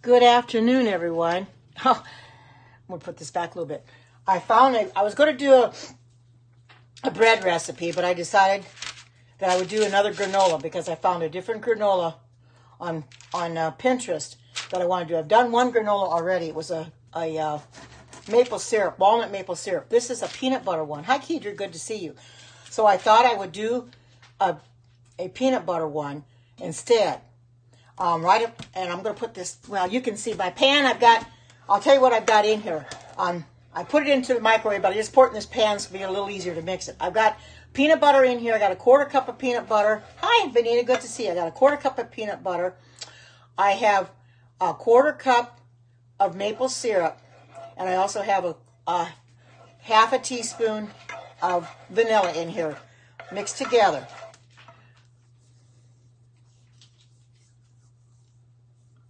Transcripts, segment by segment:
Good afternoon, everyone. Oh, I'm going to put this back a little bit. I was going to do a bread recipe, but I decided that I would do another granola because I found a different granola on Pinterest that I want to do. I've done one granola already. It was a maple syrup, walnut maple syrup. This is a peanut butter one. Hi, Keidra. Good to see you. So I thought I would do a peanut butter one instead. And I'm going to put this, well, you can see my pan. I'll tell you what I've got in here. I put it into the microwave, but I just pour it in this pan so it'll be a little easier to mix it. I've got peanut butter in here. I got a quarter cup of peanut butter. Hi, Vanita. Good to see you. I got a quarter cup of peanut butter. I have a quarter cup of maple syrup. And I also have a half a teaspoon of vanilla in here mixed together.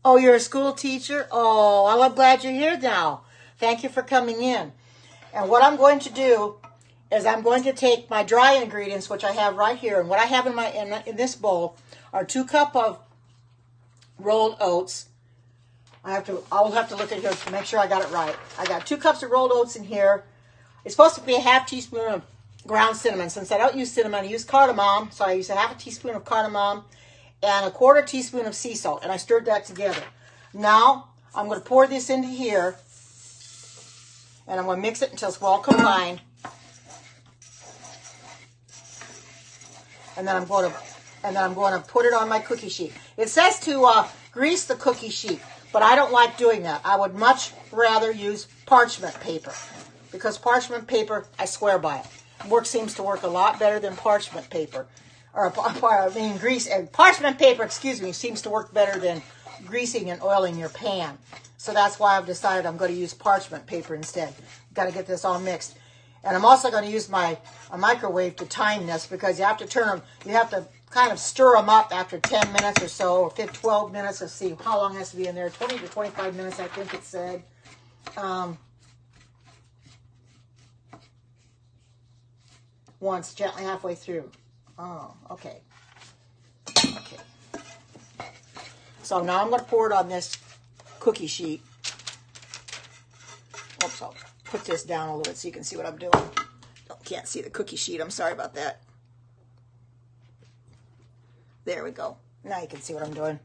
Oh, you're a school teacher? Oh, well, I'm glad you're here now. Thank you for coming in. And what I'm going to do is I'm going to take my dry ingredients, which I have right here, and what I have in this bowl are 2 cups of rolled oats. I'll have to look at here to make sure I got it right. I got 2 cups of rolled oats in here. It's supposed to be a half teaspoon of ground cinnamon. Since I don't use cinnamon, I use cardamom, so I use a half a teaspoon of cardamom and a quarter teaspoon of sea salt, and I stirred that together. Now, I'm going to pour this into here, and I'm going to mix it until it's well combined. And then I'm going to put it on my cookie sheet. It says to grease the cookie sheet, but I don't like doing that. I would much rather use parchment paper, because parchment paper, I swear by it. Seems to work a lot better than parchment paper. Parchment paper, seems to work better than greasing and oiling your pan. So that's why I've decided I'm going to use parchment paper instead. Got to get this all mixed. And I'm also going to use a microwave to time this, because you have to turn them, you have to kind of stir them up after 10 minutes or so, or 12 minutes. Let's see how long it has to be in there. 20 to 25 minutes, I think it said. Once, gently halfway through. Oh, okay. Okay. So now I'm going to pour it on this cookie sheet. Oops, I'll put this down a little bit so you can see what I'm doing. Can't see the cookie sheet. I'm sorry about that. There we go. Now you can see what I'm doing.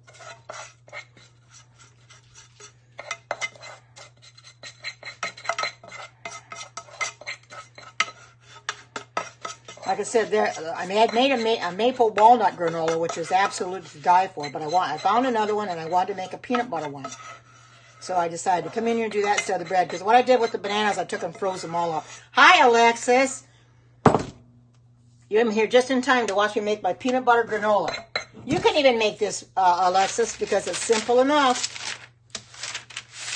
Like I said, I made a maple walnut granola, which is absolute to die for. But I found another one, and I wanted to make a peanut butter one. So I decided to come in here and do that instead of the bread. Because what I did with the bananas, I took and froze them all up. Hi, Alexis. You're here just in time to watch me make my peanut butter granola. You can even make this, Alexis, because it's simple enough.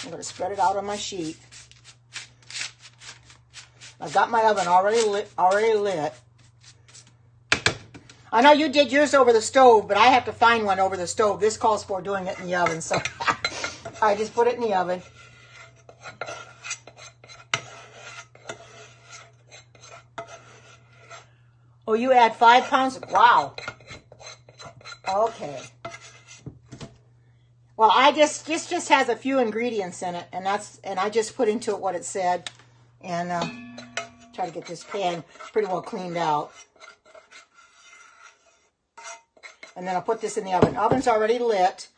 I'm going to spread it out on my sheet. I've got my oven already lit. I know you did yours over the stove, but I have to find one over the stove. This calls for doing it in the oven, so I just put it in the oven. Oh, you add 5 pounds? Wow. Okay. Well, this just has a few ingredients in it, and I just put into it what it said, and try to get this pan pretty well cleaned out. And then I'll put this in the oven. Oven's already lit,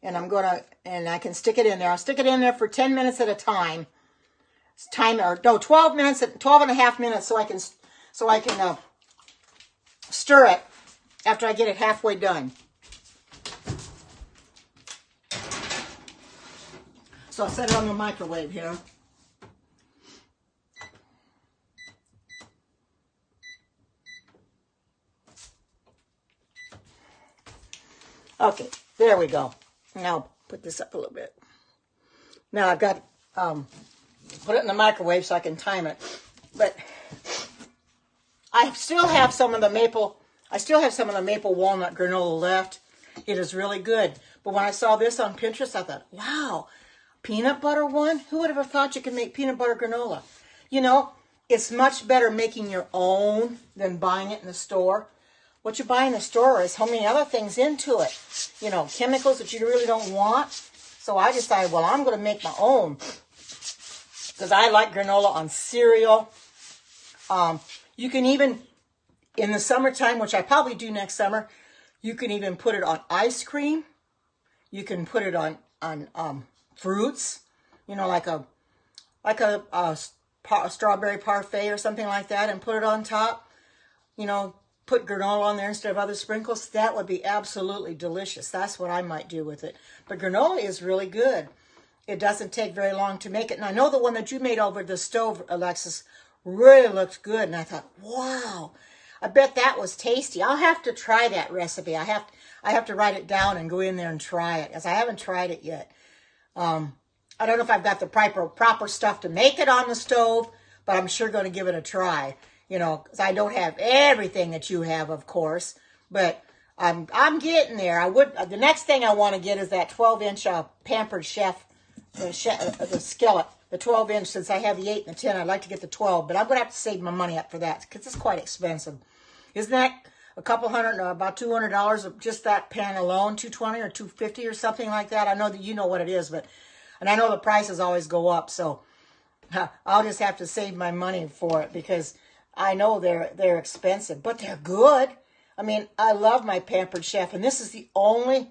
and I can stick it in there. I'll stick it in there for 10 minutes at a time. 12 minutes, 12 and a half minutes, so I can stir it after I get it halfway done. So I'll set it on the microwave here. Okay, there we go. Now put this up a little bit. Now I've got put it in the microwave so I can time it. But I still have some of the maple walnut granola left. It is really good. But when I saw this on Pinterest, I thought, wow, peanut butter one? Who would have ever thought you could make peanut butter granola? You know, it's much better making your own than buying it in the store. What you buy in the store is how many other things into it. You know, chemicals that you really don't want. So I decided, well, I'm going to make my own because I like granola on cereal. You can even, in the summertime, which I probably do next summer, you can even put it on ice cream. You can put it on fruits, you know, like a strawberry parfait or something like that, and put it on top. You know, put granola on there instead of other sprinkles. That would be absolutely delicious. That's what I might do with it. But granola is really good. It doesn't take very long to make it. And I know the one that you made over the stove, Alexis, really looked good. And I thought, wow, I bet that was tasty. I'll have to try that recipe. I have to write it down and go in there and try it, because I haven't tried it yet. I don't know if I've got the proper stuff to make it on the stove, but I'm sure going to give it a try. You know, because I don't have everything that you have, of course, but I'm getting there. The next thing I want to get is that 12-inch Pampered Chef, the skillet, the 12-inch. Since I have the 8 and the 10, I'd like to get the 12, but I'm going to have to save my money up for that because it's quite expensive. Isn't that a couple hundred, about $200 of just that pan alone, $220 or $250 or something like that? I know that you know what it is, and I know the prices always go up, so I'll just have to save my money for it because I know they're expensive, but they're good. I mean, I love my Pampered Chef, and this is the only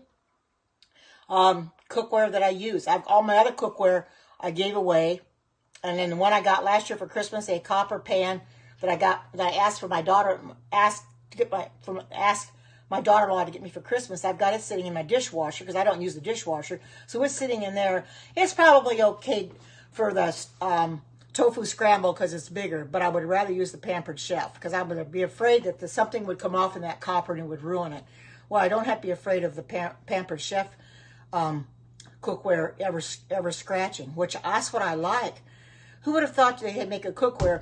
cookware that I use. All my other cookware I gave away, and then the one I got last year for Christmas, a copper pan that I asked for my daughter, asked my daughter-in-law to get me for Christmas. I've got it sitting in my dishwasher because I don't use the dishwasher, so it's sitting in there. It's probably okay for the tofu scramble because it's bigger, but I would rather use the Pampered Chef because I would be afraid that something would come off in that copper and it would ruin it. Well, I don't have to be afraid of the Pampered Chef cookware ever scratching, which that's what I like. Who would have thought they had make a cookware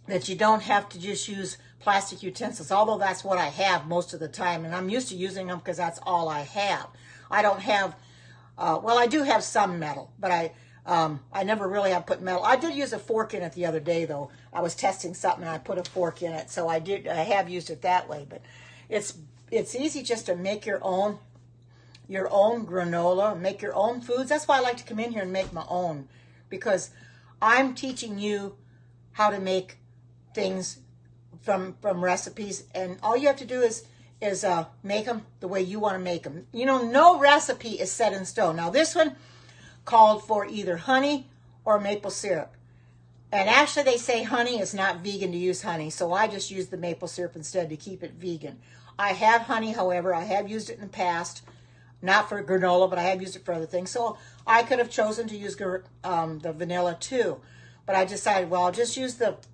that you don't have to just use plastic utensils, although that's what I have most of the time, and I'm used to using them because that's all I have. I don't have, well, I do have some metal, but I never really have put metal. I did use a fork in it the other day, though. I was testing something and I put a fork in it, so I have used it that way. But it's easy just to make your own granola, make your own foods. That's why I like to come in here and make my own, because I'm teaching you how to make things from recipes, and all you have to do is make them the way you want to make them. You know, no recipe is set in stone. Now this one called for either honey or maple syrup. And actually they say honey is not vegan to use honey, so I just use the maple syrup instead to keep it vegan. I have honey, however, I have used it in the past, not for granola, but I have used it for other things. So I could have chosen to use the vanilla too, but I decided, well, I'll just use that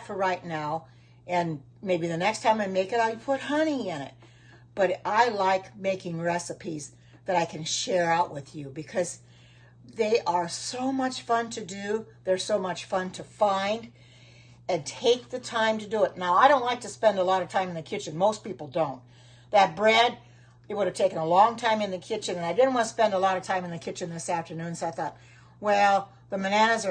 for right now, and maybe the next time I make it, I'll put honey in it. But I like making recipes that I can share out with you because they are so much fun to do. They're so much fun to find and take the time to do it. Now, I don't like to spend a lot of time in the kitchen. Most people don't. That bread, it would have taken a long time in the kitchen, and I didn't want to spend a lot of time in the kitchen this afternoon, so I thought, well, the bananas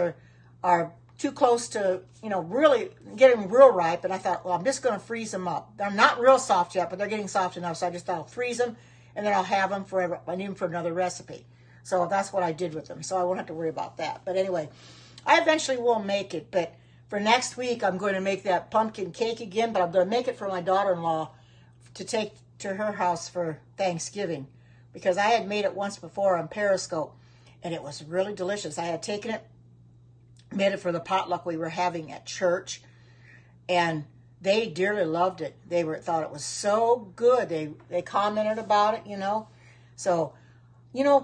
are too close to, really getting real ripe, and I thought, well, I'm just going to freeze them up. They're not real soft yet, but they're getting soft enough, so I just thought I'll freeze them, and then I'll have them forever. I need them for another recipe. So that's what I did with them, so I won't have to worry about that. But anyway, I eventually will make it, but for next week, I'm going to make that pumpkin cake again, but I'm going to make it for my daughter-in-law to take to her house for Thanksgiving, because I had made it once before on Periscope, and it was really delicious. I had taken it, made it for the potluck we were having at church, and they dearly loved it. They thought it was so good. They commented about it, So,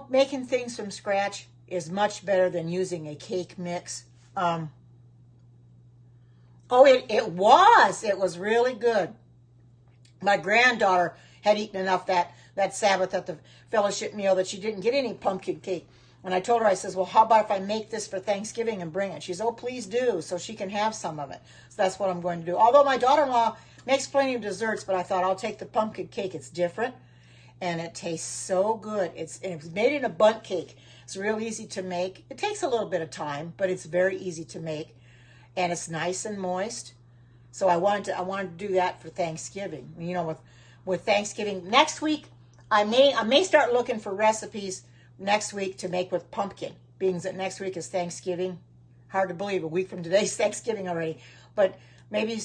making things from scratch is much better than using a cake mix. It was really good. My granddaughter had eaten enough that Sabbath at the fellowship meal that she didn't get any pumpkin cake. And I told her, I says, well, how about if I make this for Thanksgiving and bring it? She says, oh, please do, so she can have some of it. So that's what I'm going to do. Although my daughter-in-law makes plenty of desserts, but I thought I'll take the pumpkin cake. It's different, and it tastes so good. It's made in a bundt cake. It's real easy to make. It takes a little bit of time, but it's very easy to make, and it's nice and moist. So I wanted to do that for Thanksgiving. With Thanksgiving next week, I may start looking for recipes next week to make with pumpkin, being that next week is Thanksgiving. Hard to believe, a week from today is Thanksgiving already. But maybe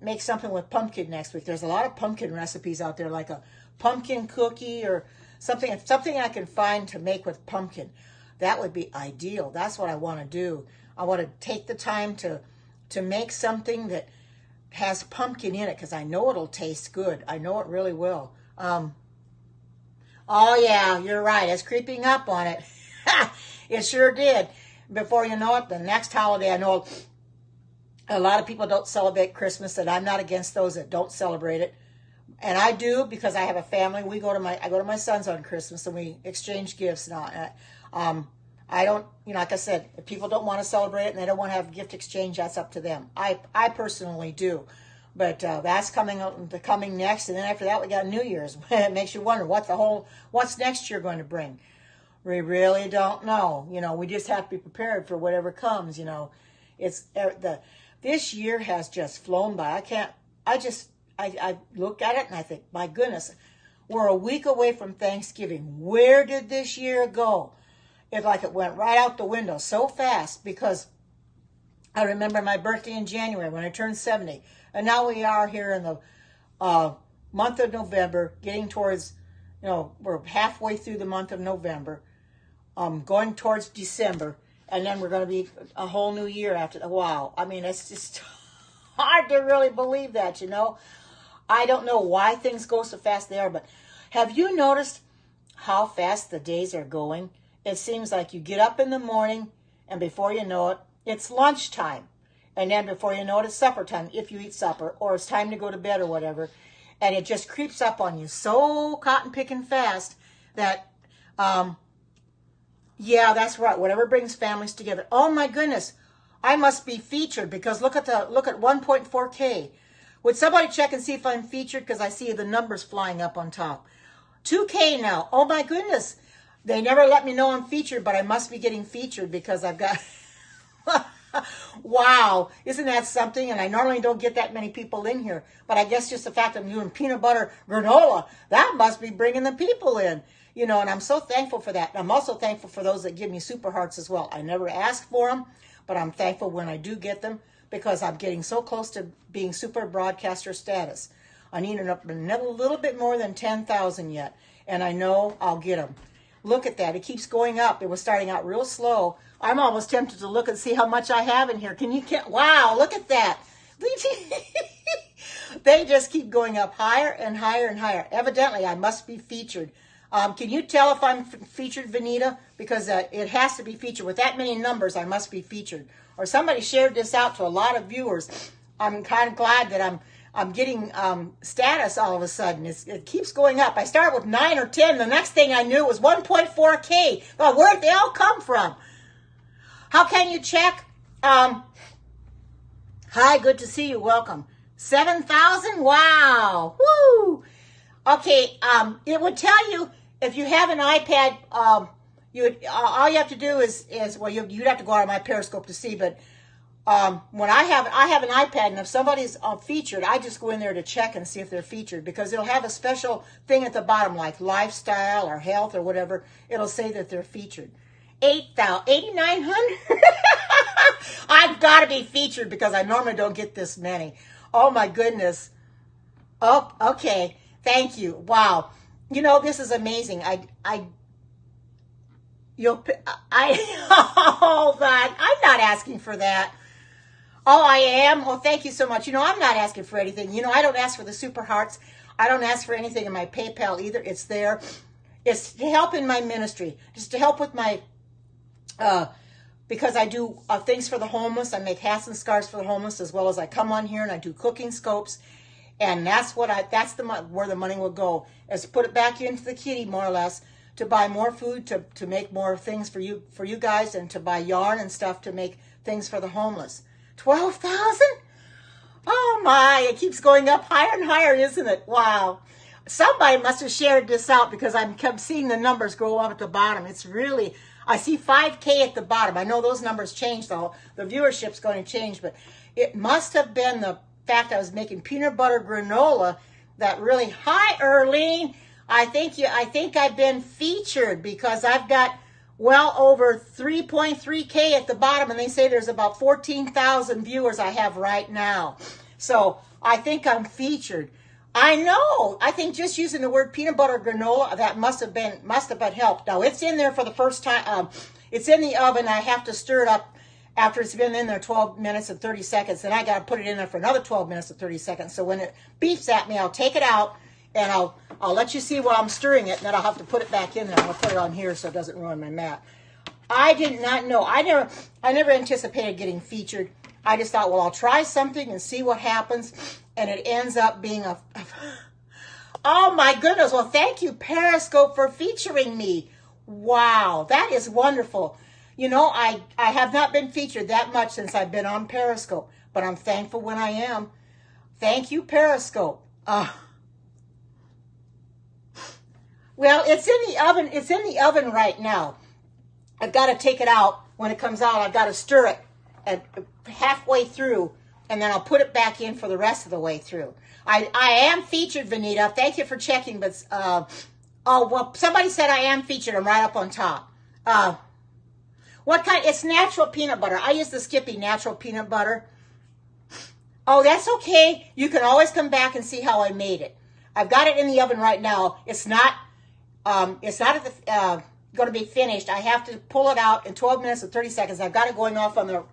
make something with pumpkin next week. There's a lot of pumpkin recipes out there, like a pumpkin cookie or something I can find to make with pumpkin. That would be ideal. That's what I want to do. I want to take the time to make something that has pumpkin in it, because I know it'll taste good. I know it really will. Oh yeah, you're right. It's creeping up on it. It sure did. Before you know it, the next holiday, I know a lot of people don't celebrate Christmas, and I'm not against those that don't celebrate it. And I do, because I have a family. I go to my son's on Christmas, and we exchange gifts. I don't, like I said, if people don't want to celebrate it and they don't want to have gift exchange, that's up to them. I personally do. But that's coming next, and then after that we got New Year's. It makes you wonder what's next year going to bring. We really don't know. We just have to be prepared for whatever comes. This year has just flown by. I look at it and I think, my goodness, we're a week away from Thanksgiving. Where did this year go? It went right out the window so fast, because I remember my birthday in January when I turned 70. And now we are here in the month of November, getting towards, we're halfway through the month of November, going towards December, and then we're going to be a whole new year after that. Wow. I mean, it's just hard to really believe that, I don't know why things go so fast they are, but have you noticed how fast the days are going? It seems like you get up in the morning, and before you know it, it's lunchtime. And then before you know it, it's supper time, if you eat supper, or it's time to go to bed or whatever. And it just creeps up on you so cotton-picking fast that, yeah, that's right. Whatever brings families together. Oh, my goodness. I must be featured, because look at 1.4K. Would somebody check and see if I'm featured? Because I see the numbers flying up on top. 2K now. Oh, my goodness. They never let me know I'm featured, but I must be getting featured, because I've got... Wow, isn't that something? And I normally don't get that many people in here, but I guess just the fact I'm doing peanut butter granola, that must be bringing the people in, and I'm so thankful for that. I'm also thankful for those that give me super hearts as well. I never ask for them, but I'm thankful when I do get them, because I'm getting so close to being super broadcaster status. I need a little bit more than 10,000 yet, and I know I'll get them. Look at that. It keeps going up. It was starting out real slow. I'm almost tempted to look and see how much I have in here. Wow, look at that. They just keep going up higher and higher and higher. Evidently, I must be featured. Can you tell if I'm featured, Vanita? Because it has to be featured. With that many numbers, I must be featured. Or somebody shared this out to a lot of viewers. I'm kind of glad that I'm getting status all of a sudden. It keeps going up. I started with 9 or 10. The next thing I knew was 1.4K. Well, where'd they all come from? How can you check? Hi, good to see you. Welcome. 7,000? Wow. Woo. Okay, it would tell you if you have an iPad, all you have to do is well, you'd have to go out of my Periscope to see, but when I have an iPad, and if somebody's featured, I just go in there to check and see if they're featured, because it'll have a special thing at the bottom, like lifestyle or health or whatever. It'll say that they're featured. 8,900. I've got to be featured, because I normally don't get this many. Oh my goodness. Oh, okay. Thank you. Wow. This is amazing. Hold on. I'm not asking for that. Oh, I am? Well, thank you so much. I'm not asking for anything. I don't ask for the super hearts. I don't ask for anything in my PayPal either. It's there. It's to help in my ministry. Just to help with my, because I do things for the homeless. I make hats and scarves for the homeless, as well as I come on here and I do cooking scopes. And that's where the money will go, is to put it back into the kitty, more or less, to buy more food, to make more things for you guys, and to buy yarn and stuff to make things for the homeless. 12,000? Oh my, it keeps going up higher and higher, isn't it? Wow. Somebody must have shared this out, because I kept seeing the numbers go up at the bottom. It's really, I see 5K at the bottom. I know those numbers change, though. The viewership's going to change, but it must have been the fact I was making peanut butter granola that really, hi, Erlene. I think I've been featured because I've got well over 3.3K at the bottom, and they say there's about 14,000 viewers I have right now. So I think I'm featured. I know. I think just using the word peanut butter granola, that must have been helped. Now it's in there for the first time. It's in the oven. I have to stir it up after it's been in there 12 minutes and 30 seconds. Then I got to put it in there for another 12 minutes and 30 seconds. So when it beeps at me, I'll take it out and I'll let you see while I'm stirring it, and then I'll have to put it back in there. I'll put it on here so it doesn't ruin my mat. I did not know. I never anticipated getting featured. I just thought, well, I'll try something and see what happens. And it ends up being oh my goodness. Well, thank you, Periscope, for featuring me. Wow, that is wonderful. You know, I have not been featured that much since I've been on Periscope, but I'm thankful when I am. Thank you, Periscope. Well, it's in the oven. It's in the oven right now. I've got to take it out. When it comes out, I've got to stir it at halfway through, and then I'll put it back in for the rest of the way through. I am featured, Vanita. Thank you for checking. But oh well, somebody said I am featured. I'm right up on top. What kind? It's natural peanut butter. I use the Skippy natural peanut butter. Oh, that's okay. You can always come back and see how I made it. I've got it in the oven right now. It's not going to be finished. I have to pull it out in 12 minutes and 30 seconds. I've got it going off on the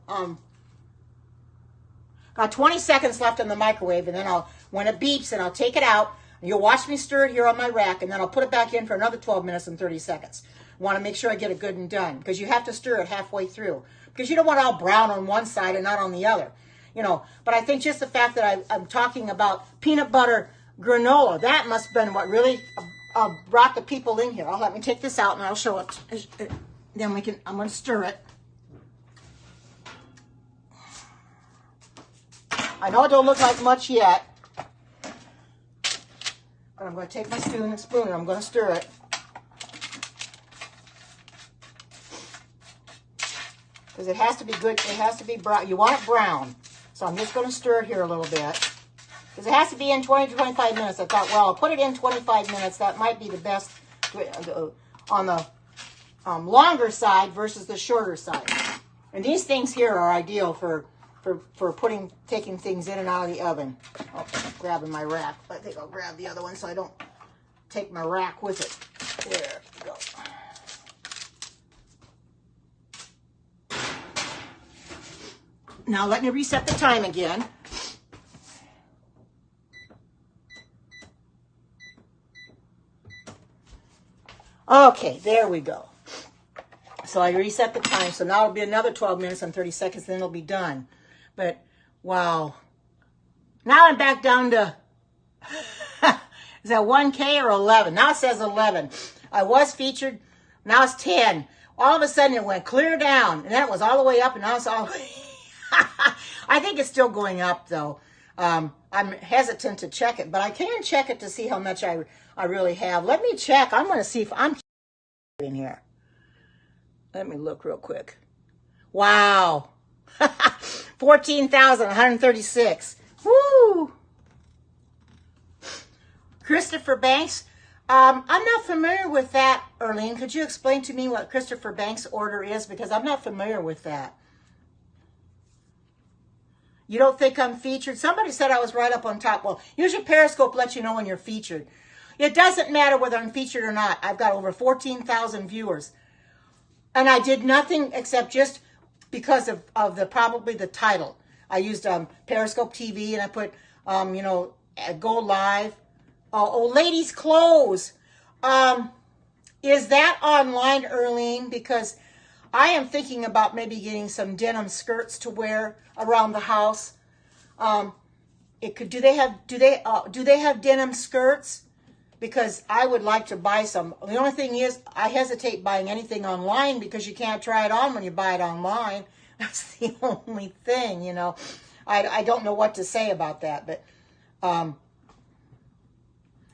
got 20 seconds left in the microwave, and then when it beeps, and I'll take it out. And you'll watch me stir it here on my rack, and then I'll put it back in for another 12 minutes and 30 seconds. Want to make sure I get it good and done, because you have to stir it halfway through, because you don't want it all brown on one side and not on the other. You know, but I think just the fact that I'm talking about peanut butter granola, that must have been what really brought the people in here. Let me take this out and I'll show it. Then I'm going to stir it. I know it don't look like much yet, but I'm going to take my spoon and I'm going to stir it. Because it has to be good. It has to be brown. You want it brown. So I'm just going to stir it here a little bit. Because it has to be in 20 to 25 minutes. I thought, well, I'll put it in 25 minutes. That might be the best on the longer side versus the shorter side. And these things here are ideal for taking things in and out of the oven. Oh, grabbing my rack. I think I'll grab the other one so I don't take my rack with it. There we go. Now let me reset the time again. Okay, there we go. So I reset the time. So now it'll be another 12 minutes and 30 seconds, then it'll be done. But, wow. Now I'm back down to, is that 1K or 11? Now it says 11. I was featured. Now it's 10. All of a sudden it went clear down. And then it was all the way up, and now it's all... I think it's still going up, though. I'm hesitant to check it, but I can check it to see how much I really have. Let me check. I'm going to see if I'm in here. Let me look real quick. Wow. 14,136. Woo! Christopher Banks. I'm not familiar with that, Erlene. Could you explain to me what Christopher Banks' order is? Because I'm not familiar with that. You don't think I'm featured? Somebody said I was right up on top. Well, usually Periscope lets you know when you're featured. It doesn't matter whether I'm featured or not. I've got over 14,000 viewers. And I did nothing except just because of probably the title. I used Periscope TV, and I put, go live. Oh, ladies' clothes. Is that online, Erlene? Because I am thinking about maybe getting some denim skirts to wear around the house. Do they have denim skirts? Because I would like to buy some. The only thing is, I hesitate buying anything online because you can't try it on when you buy it online. That's the only thing, you know. I don't know what to say about that, but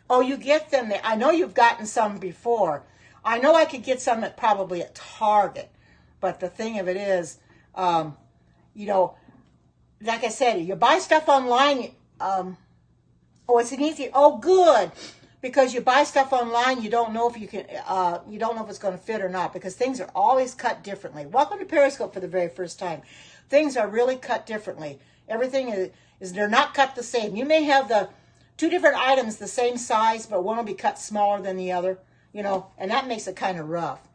oh, you get them there. I know you've gotten some before. I know I could get some probably at Target. But the thing of it is, like I said, you buy stuff online. Oh, it's an easy. Oh, good. because you buy stuff online, you don't know if you can, you don't know if it's going to fit or not, because things are always cut differently. Welcome to Periscope for the very first time. Things are really cut differently. Everything is they're not cut the same. You may have the two different items the same size, but one will be cut smaller than the other, you know, and that makes it kind of rough.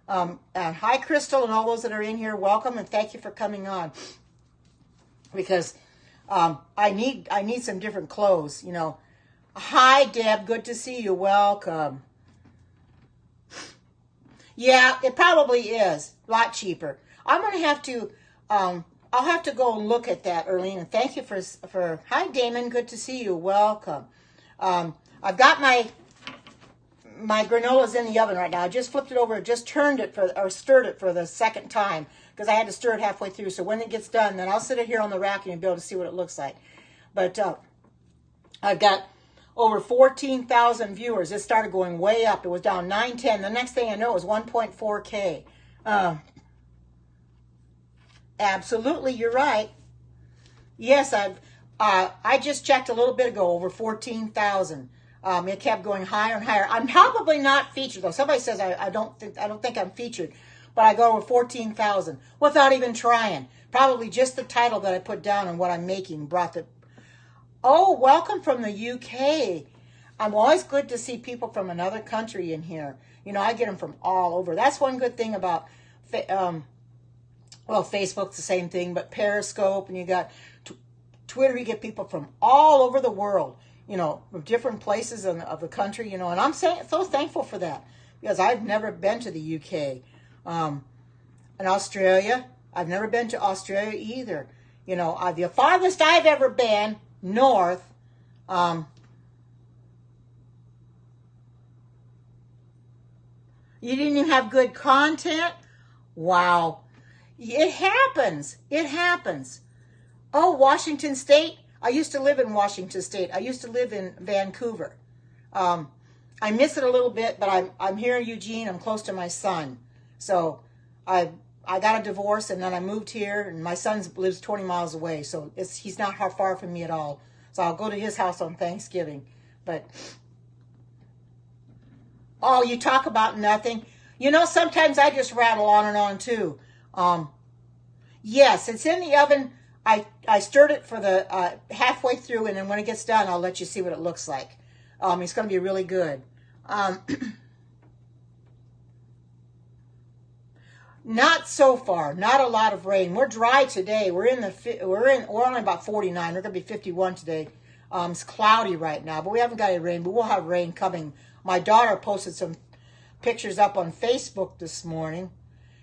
And hi, Crystal, and all those that are in here. Welcome, and thank you for coming on. Because I need some different clothes, you know. Hi, Deb. Good to see you. Welcome. Yeah, it probably is a lot cheaper. I'm going to have to, I'll have to go and look at that, Erlene. And thank you for, hi, Damon. Good to see you. Welcome. I've got my granola's in the oven right now. I just flipped it over, just turned it or stirred it for the second time because I had to stir it halfway through. So when it gets done, then I'll sit it here on the rack and you'll be able to see what it looks like. But I've got over 14,000 viewers. It started going way up. It was down 910. The next thing I know, it was 1.4K. Absolutely, you're right. Yes, I just checked a little bit ago, over 14,000. It kept going higher and higher. I'm probably not featured though. Somebody says I don't think I'm featured, but I go over 14,000 without even trying. Probably just the title that I put down and what I'm making brought the. Oh, welcome from the UK. I'm always good to see people from another country in here. You know, I get them from all over. That's one good thing about, well, Facebook's the same thing, but Periscope, and you got Twitter, you get people from all over the world, you know, from different places of the country, you know, and I'm so thankful for that because I've never been to the UK. And Australia, I've never been to Australia either. You know, the farthest I've ever been north, you didn't even have good content? Wow. It happens. It happens. Oh, Washington State. I used to live in Washington State. I used to live in Vancouver. I miss it a little bit, but I'm here in Eugene. I'm close to my son. So I got a divorce, and then I moved here, and my son lives 20 miles away, so he's not far from me at all. So I'll go to his house on Thanksgiving. But, oh, you talk about nothing. You know, sometimes I just rattle on and on, too. Yes, it's in the oven. I stirred it for the halfway through, and then when it gets done, I'll let you see what it looks like. It's going to be really good. Not so far. Not a lot of rain. We're dry today. We're only about 49. We're going to be 51 today. It's cloudy right now, but we haven't got any rain. But we'll have rain coming. My daughter posted some pictures up on Facebook this morning,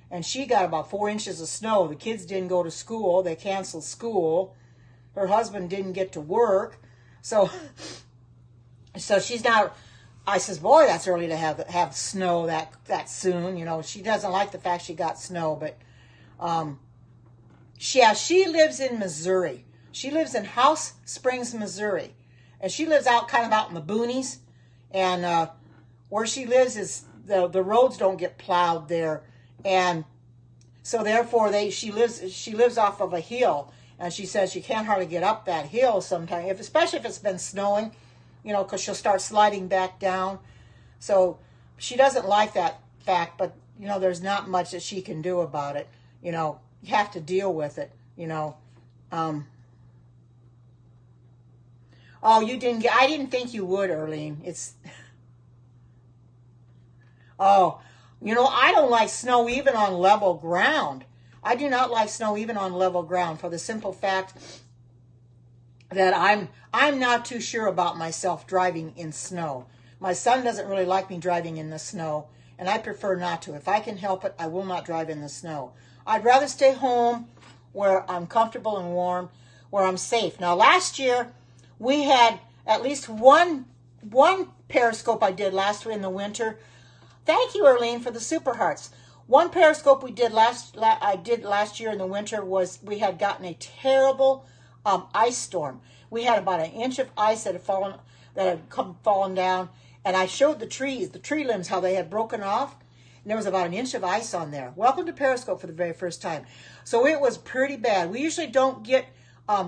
and she got about 4 inches of snow. The kids didn't go to school. They canceled school. Her husband didn't get to work, so she's not. I says, boy, that's early to have snow that soon. You know, she doesn't like the fact she got snow, but she lives in Missouri. She lives in House Springs, Missouri, and she lives kind of out in the boonies. And where she lives is the roads don't get plowed there, and so therefore she lives off of a hill, and she says she can't hardly get up that hill sometimes, especially if it's been snowing. You know, because she'll start sliding back down. So she doesn't like that fact, but, you know, there's not much that she can do about it. You know, you have to deal with it, you know. Oh, you didn't I didn't think you would, Erlene. Oh, you know, I don't like snow even on level ground. I do not like snow even on level ground for the simple fact that I'm not too sure about myself driving in snow. My son doesn't really like me driving in the snow, and I prefer not to. If I can help it, I will not drive in the snow. I'd rather stay home where I'm comfortable and warm, where I'm safe. Now, last year, we had at least one Periscope I did last year in the winter. Thank you, Erlene, for the super hearts. One Periscope I did last year in the winter was we had gotten a terrible ice storm. We had about an inch of ice that had fallen down, and I showed the tree limbs, how they had broken off, and there was about an inch of ice on there. Welcome to Periscope for the very first time. So it was pretty bad. We usually don't get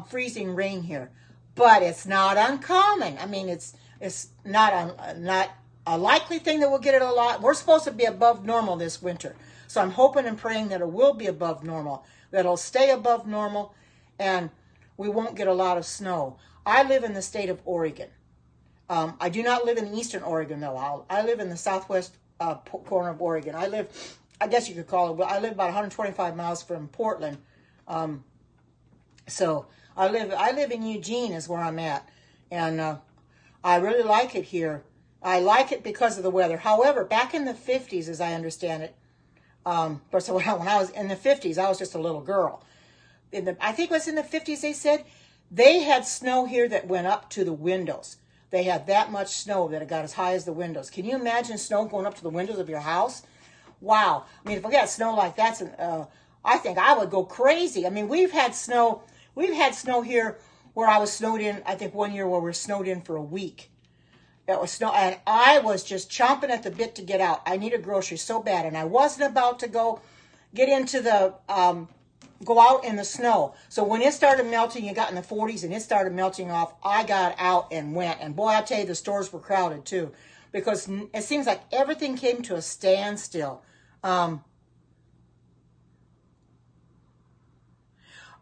freezing rain here, but it's not uncommon. I mean, it's It's not a likely thing that we'll get it a lot. We're supposed to be above normal this winter. So I'm hoping and praying that it will be above normal, that it'll stay above normal, and we won't get a lot of snow. I live in the state of Oregon. I do not live in eastern Oregon, though. I live in the southwest corner of Oregon. I guess you could call it, I live about 125 miles from Portland. So I live in Eugene is where I'm at. And I really like it here. I like it because of the weather. However, back in the 50s, as I understand it, so when I was in the 50s, I was just a little girl. I think it was in the 50s, they said, they had snow here that went up to the windows. They had that much snow that it got as high as the windows. Can you imagine snow going up to the windows of your house? Wow. I mean, if we got snow like that, I think I would go crazy. I mean, we've had snow here where I was snowed in, I think one year where we were snowed in for a week. It was snow, and I was just chomping at the bit to get out. I needed groceries so bad, and I wasn't about to get into the, go out in the snow. So when it started melting, you got in the 40s, and it started melting off, I got out and went. And boy, I tell you, the stores were crowded too, because it seems like everything came to a standstill. No,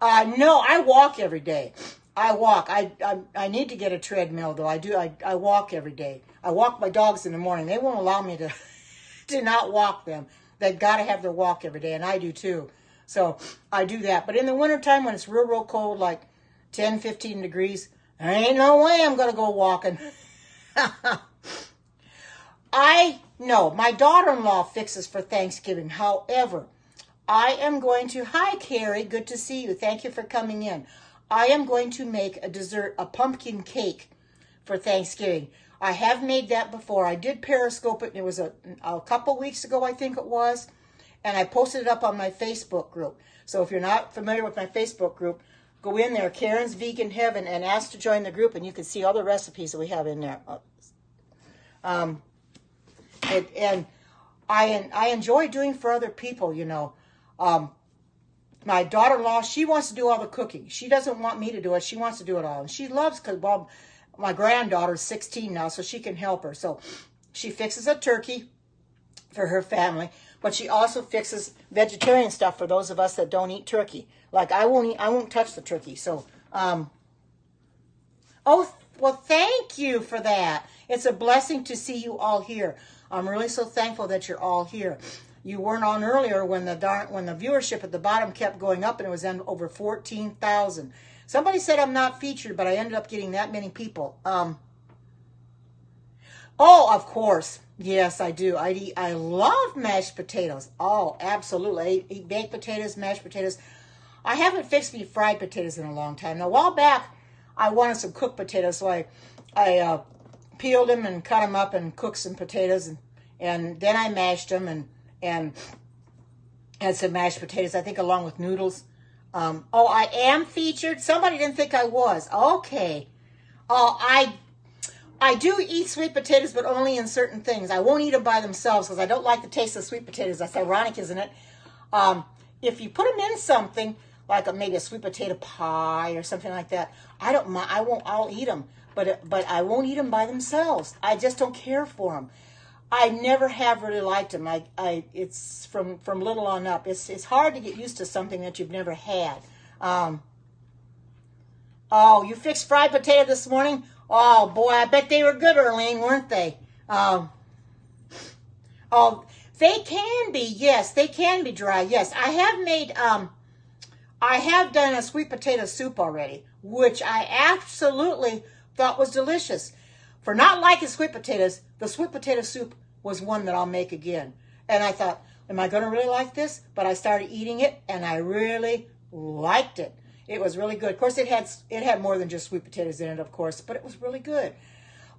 I walk every day. I walk. I need to get a treadmill, though. I walk every day. I walk my dogs in the morning. They won't allow me to not walk them. They've got to have their walk every day, and I do too. So I do that. But in the wintertime, when it's real, real cold, like 10, 15 degrees, there ain't no way I'm going to go walking. I know my daughter-in-law fixes for Thanksgiving. However, I am going to, hi, Carrie, good to see you. Thank you for coming in. I am going to make a dessert, a pumpkin cake for Thanksgiving. I have made that before. I did Periscope it, and it was a couple weeks ago, I think it was, and I posted it up on my Facebook group. So if you're not familiar with my Facebook group, go in there, Karen's Vegan Heaven, and ask to join the group, and you can see all the recipes that we have in there. And I enjoy doing for other people, you know. My daughter-in-law, she wants to do all the cooking. She doesn't want me to do it. She wants to do it all. And she loves, because, well, my granddaughter's 16 now, so she can help her. So she fixes a turkey for her family, but she also fixes vegetarian stuff for those of us that don't eat turkey. Like, I won't touch the turkey. So, oh, well, thank you for that. It's a blessing to see you all here. I'm really so thankful that you're all here. You weren't on earlier when the viewership at the bottom kept going up, and it was in over 14,000. Somebody said I'm not featured, but I ended up getting that many people. Oh, of course. Yes, I do. I love mashed potatoes. Oh, absolutely. I eat baked potatoes, mashed potatoes. I haven't fixed me fried potatoes in a long time. Now, a while back, I wanted some cooked potatoes, so I peeled them and cut them up and cooked some potatoes, and then I mashed them and had some mashed potatoes, I think, along with noodles. Oh, I am featured? Somebody didn't think I was. Okay. Oh, I do eat sweet potatoes, but only in certain things. I won't eat them by themselves because I don't like the taste of sweet potatoes. That's ironic, isn't it? If you put them in something, like maybe a sweet potato pie or something like that, I don't mind. I'll eat them, but I won't eat them by themselves. I just don't care for them. I never have really liked them. It's from little on up. It's hard to get used to something that you've never had. Oh, you fixed fried potato this morning? Oh boy, I bet they were good, Erlene, weren't they? Oh, they can be. Yes, they can be dry. Yes, I have made. I have done a sweet potato soup already, which I absolutely thought was delicious. For not liking sweet potatoes, the sweet potato soup was one that I'll make again. And I thought, am I going to really like this? But I started eating it, and I really liked it. It was really good. Of course, it had more than just sweet potatoes in it, of course, but it was really good.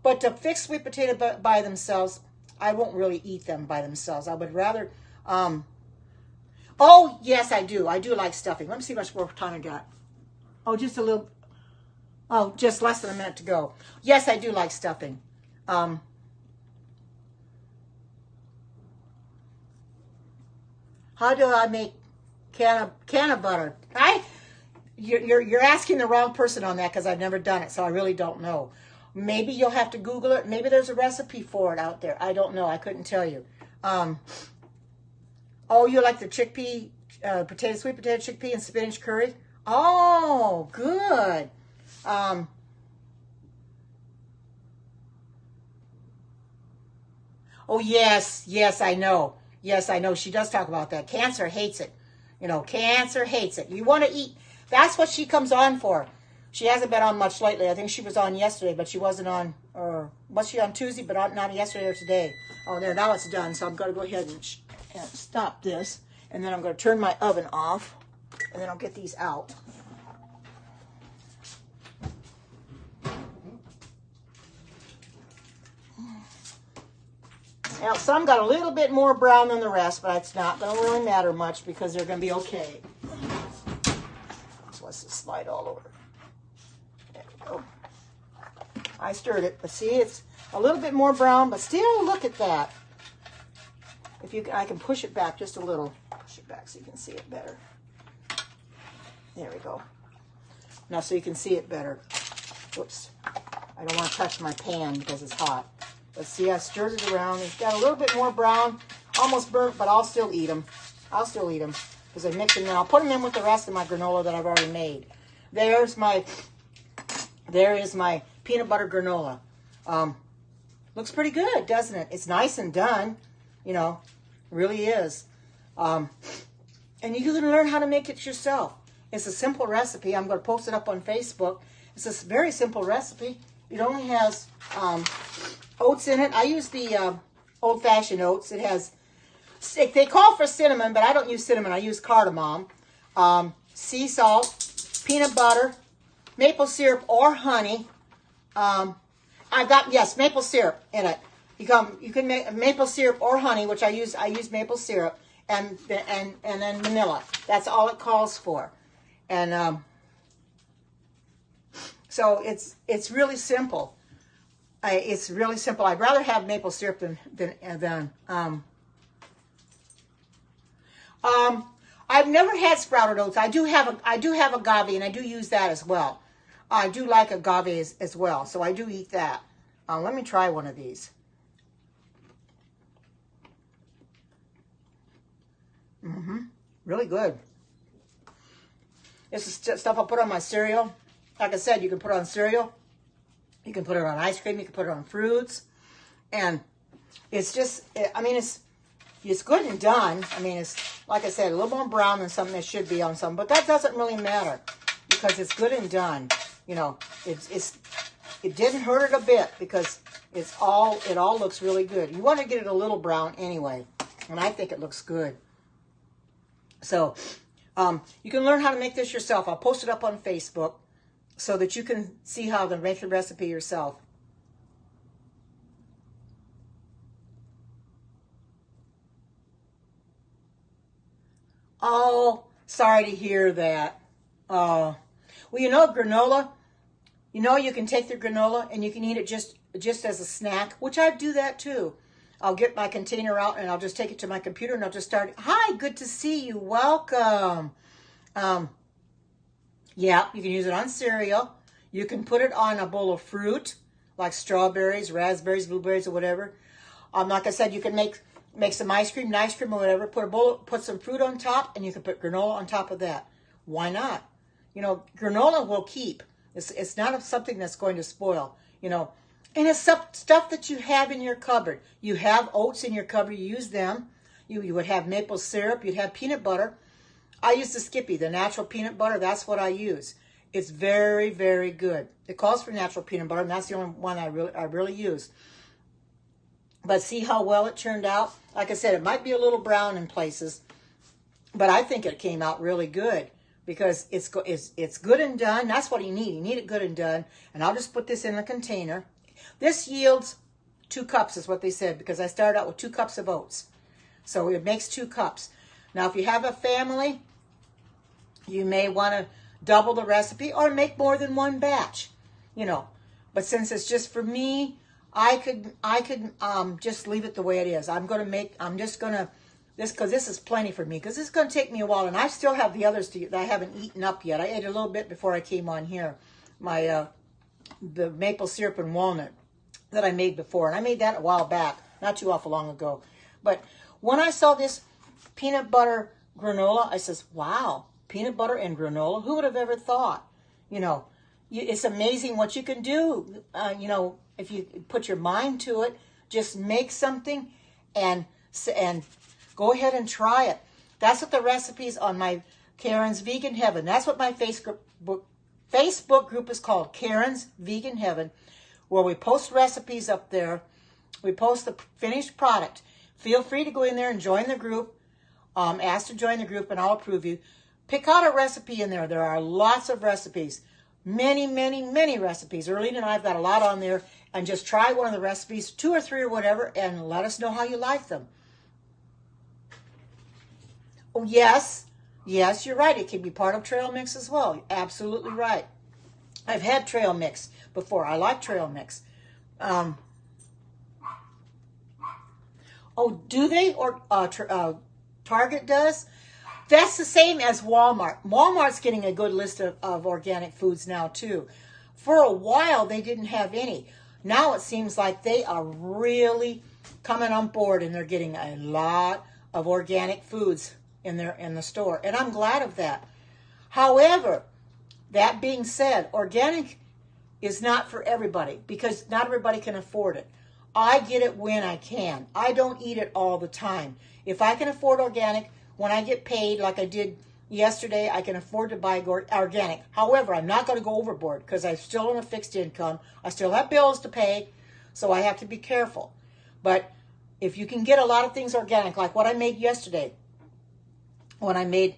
But to fix sweet potato by themselves, I won't really eat them by themselves. I would rather... oh, yes, I do. I do like stuffing. Let me see how much more time I got. Oh, just a little... Oh, just less than a minute to go. Yes, I do like stuffing. How do I make can of butter? You're asking the wrong person on that because I've never done it, so I really don't know. Maybe you'll have to Google it. Maybe there's a recipe for it out there. I don't know. I couldn't tell you. Oh, you like the chickpea, sweet potato chickpea and spinach curry? Oh, good. Oh, yes, yes, I know. Yes, I know. She does talk about that. Cancer hates it. You know, cancer hates it. You want to eat. That's what she comes on for. She hasn't been on much lately. I think she was on yesterday, but she wasn't on, or was she on Tuesday, but not yesterday or today. Oh, there, now it's done. So I'm going to go ahead and stop this. And then I'm going to turn my oven off. And then I'll get these out. Now, some got a little bit more brown than the rest, but it's not going to really matter much because they're going to be okay. So let's just slide all over. There we go. I stirred it, but see, it's a little bit more brown, but still, look at that. If you, I can push it back just a little. Push it back so you can see it better. There we go. Now, so you can see it better. Whoops. I don't want to touch my pan because it's hot. But see, I stirred it around. It's got a little bit more brown, almost burnt, but I'll still eat them. I'll still eat them because I mix them in. I'll put them in with the rest of my granola that I've already made. There is my peanut butter granola. Looks pretty good, doesn't it? It's nice and done. You know, really is. And you can learn how to make it yourself. It's a simple recipe. I'm going to post it up on Facebook. It's a very simple recipe. It only has oats in it. I use the old-fashioned oats. It has, they call for cinnamon, but I don't use cinnamon. I use cardamom, sea salt, peanut butter, maple syrup or honey. I got, yes, maple syrup in it. You can make maple syrup or honey, which I use maple syrup, and then vanilla. That's all it calls for. And so it's really simple. It's really simple. I'd rather have maple syrup than I've never had sprouted oats. I do have agave, and I do use that as well. I do like agave as well, so I do eat that. Let me try one of these. Really good. This is stuff I put on my cereal. Like I said, you can put it on cereal. You can put it on ice cream. You can put it on fruits. And it's just, I mean, it's good and done. I mean, it's, like I said, a little more brown than something that should be on some. But that doesn't really matter because it's good and done. You know, it didn't hurt it a bit because it all looks really good. You want to get it a little brown anyway. And I think it looks good. So you can learn how to make this yourself. I'll post it up on Facebook so that you can see how to make the recipe yourself. Oh, sorry to hear that. Well, you know, granola, you know, you can take the granola and you can eat it just as a snack, which I do that too. I'll get my container out and I'll just take it to my computer and I'll just start. Hi, good to see you. Welcome. Yeah, you can use it on cereal. You can put it on a bowl of fruit, like strawberries, raspberries, blueberries, or whatever. Like I said, you can make some ice cream or whatever. Put some fruit on top, and you can put granola on top of that. Why not? You know, granola will keep. It's not something that's going to spoil. You know, and it's stuff that you have in your cupboard. You have oats in your cupboard. You use them. You would have maple syrup. You'd have peanut butter. I use the Skippy, the natural peanut butter. That's what I use. It's very, very good. It calls for natural peanut butter, and that's the only one I really use. But see how well it turned out? Like I said, it might be a little brown in places, but I think it came out really good because it's good and done. That's what you need. You need it good and done. And I'll just put this in a container. This yields 2 cups is what they said because I started out with 2 cups of oats. So it makes 2 cups. Now, if you have a family, you may want to double the recipe or make more than one batch, you know. But since it's just for me, I could just leave it the way it is. This is plenty for me because this is going to take me a while, and I still have the others that I haven't eaten up yet. I ate a little bit before I came on here. My the maple syrup and walnut that I made before. And I made that a while back, not too awful long ago. But when I saw this peanut butter granola, I says, wow, peanut butter and granola? Who would have ever thought? You know, it's amazing what you can do. You know, if you put your mind to it, just make something and go ahead and try it. That's what the recipes on my Karen's Vegan Heaven. That's what my Facebook group is called, Karen's Vegan Heaven, where we post recipes up there. We post the finished product. Feel free to go in there and join the group. Ask to join the group and I'll approve you. Pick out a recipe in there. There are lots of recipes. Many, many, many recipes. Erlene and I have got a lot on there. And just try one of the recipes, 2 or 3 or whatever, and let us know how you like them. Oh, yes. Yes, you're right. It can be part of trail mix as well. You're absolutely right. I've had trail mix before. I like trail mix. Oh, do they? Or Target does? That's the same as Walmart. Walmart's getting a good list of organic foods now, too. For a while, they didn't have any. Now it seems like they are really coming on board and they're getting a lot of organic foods in the store. And I'm glad of that. However, that being said, organic is not for everybody because not everybody can afford it. I get it when I can. I don't eat it all the time. If I can afford organic, when I get paid like I did yesterday, I can afford to buy organic. However, I'm not going to go overboard because I'm still on a fixed income. I still have bills to pay, so I have to be careful. But if you can get a lot of things organic, like what I made yesterday, when I made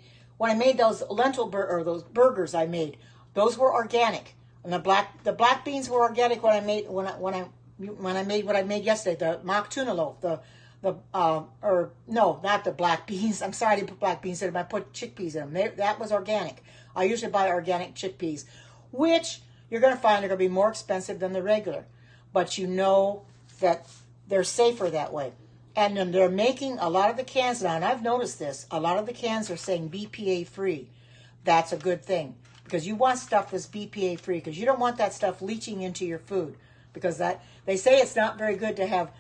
those those burgers I made, those were organic. And the black beans were organic when I made what I made yesterday, the mock tuna loaf, no, not the black beans. I'm sorry I didn't put black beans in them. I put chickpeas in them. That was organic. I usually buy organic chickpeas, which you're going to find are going to be more expensive than the regular. But you know that they're safer that way. And then they're making a lot of the cans now, and I've noticed this. A lot of the cans are saying BPA free. That's a good thing because you want stuff that's BPA free because you don't want that stuff leaching into your food because they say it's not very good to have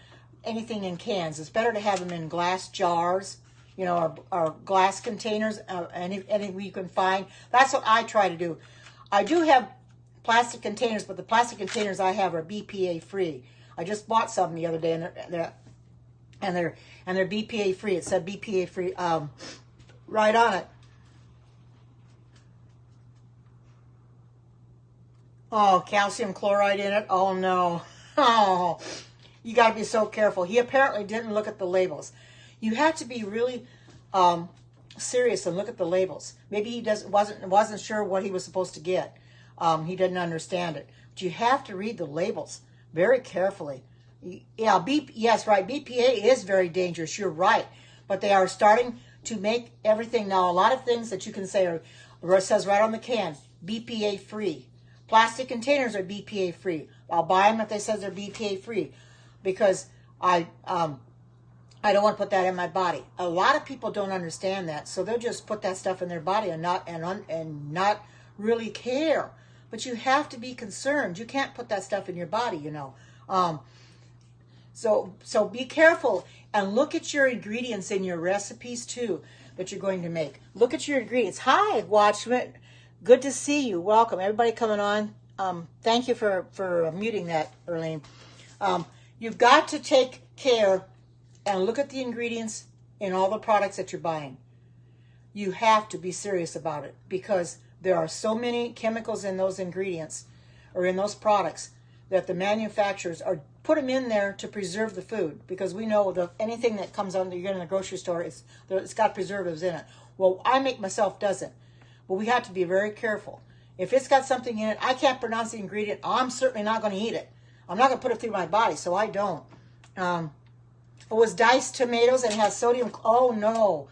anything in cans. It's better to have them in glass jars, you know, or glass containers, any you can find. That's what I try to do. I do have plastic containers, but the plastic containers I have are BPA free. I just bought some the other day, and they're BPA free. It said BPA free right on it. Oh, calcium chloride in it. Oh no. Oh. You got to be so careful. He apparently didn't look at the labels. You have to be really serious and look at the labels. Maybe he wasn't sure what he was supposed to get. He didn't understand it. But you have to read the labels very carefully. Yeah, yes, right. BPA is very dangerous. You're right. But they are starting to make everything now. A lot of things that you can say it says right on the can, BPA free. Plastic containers are BPA free. I'll buy them if they says they're BPA free, because I don't want to put that in my body. A lot of people don't understand that, so they'll just put that stuff in their body and not really care. But you have to be concerned. You can't put that stuff in your body, you know. So be careful and look at your ingredients in your recipes too that you're going to make. Look at your ingredients. Hi, Watchman. Good to see you. Welcome. Everybody coming on. Thank you for muting that, Erlene. You've got to take care and look at the ingredients in all the products that you're buying. You have to be serious about it because there are so many chemicals in those ingredients or in those products that the manufacturers are put them in there to preserve the food, because we know anything that comes on you get in the grocery store, it's got preservatives in it. Well, I make myself doesn't. But we have to be very careful. If it's got something in it, I can't pronounce the ingredient. I'm certainly not going to eat it. I'm not going to put it through my body, so I don't. It was diced tomatoes and has sodium. Oh, no.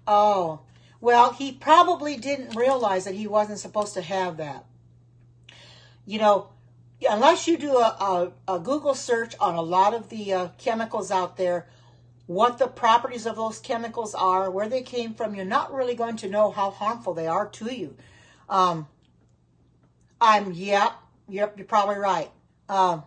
Oh. Well, he probably didn't realize that he wasn't supposed to have that. You know, unless you do a Google search on a lot of the chemicals out there, what the properties of those chemicals are, where they came from, you're not really going to know how harmful they are to you. Yep, you're probably right. Oh,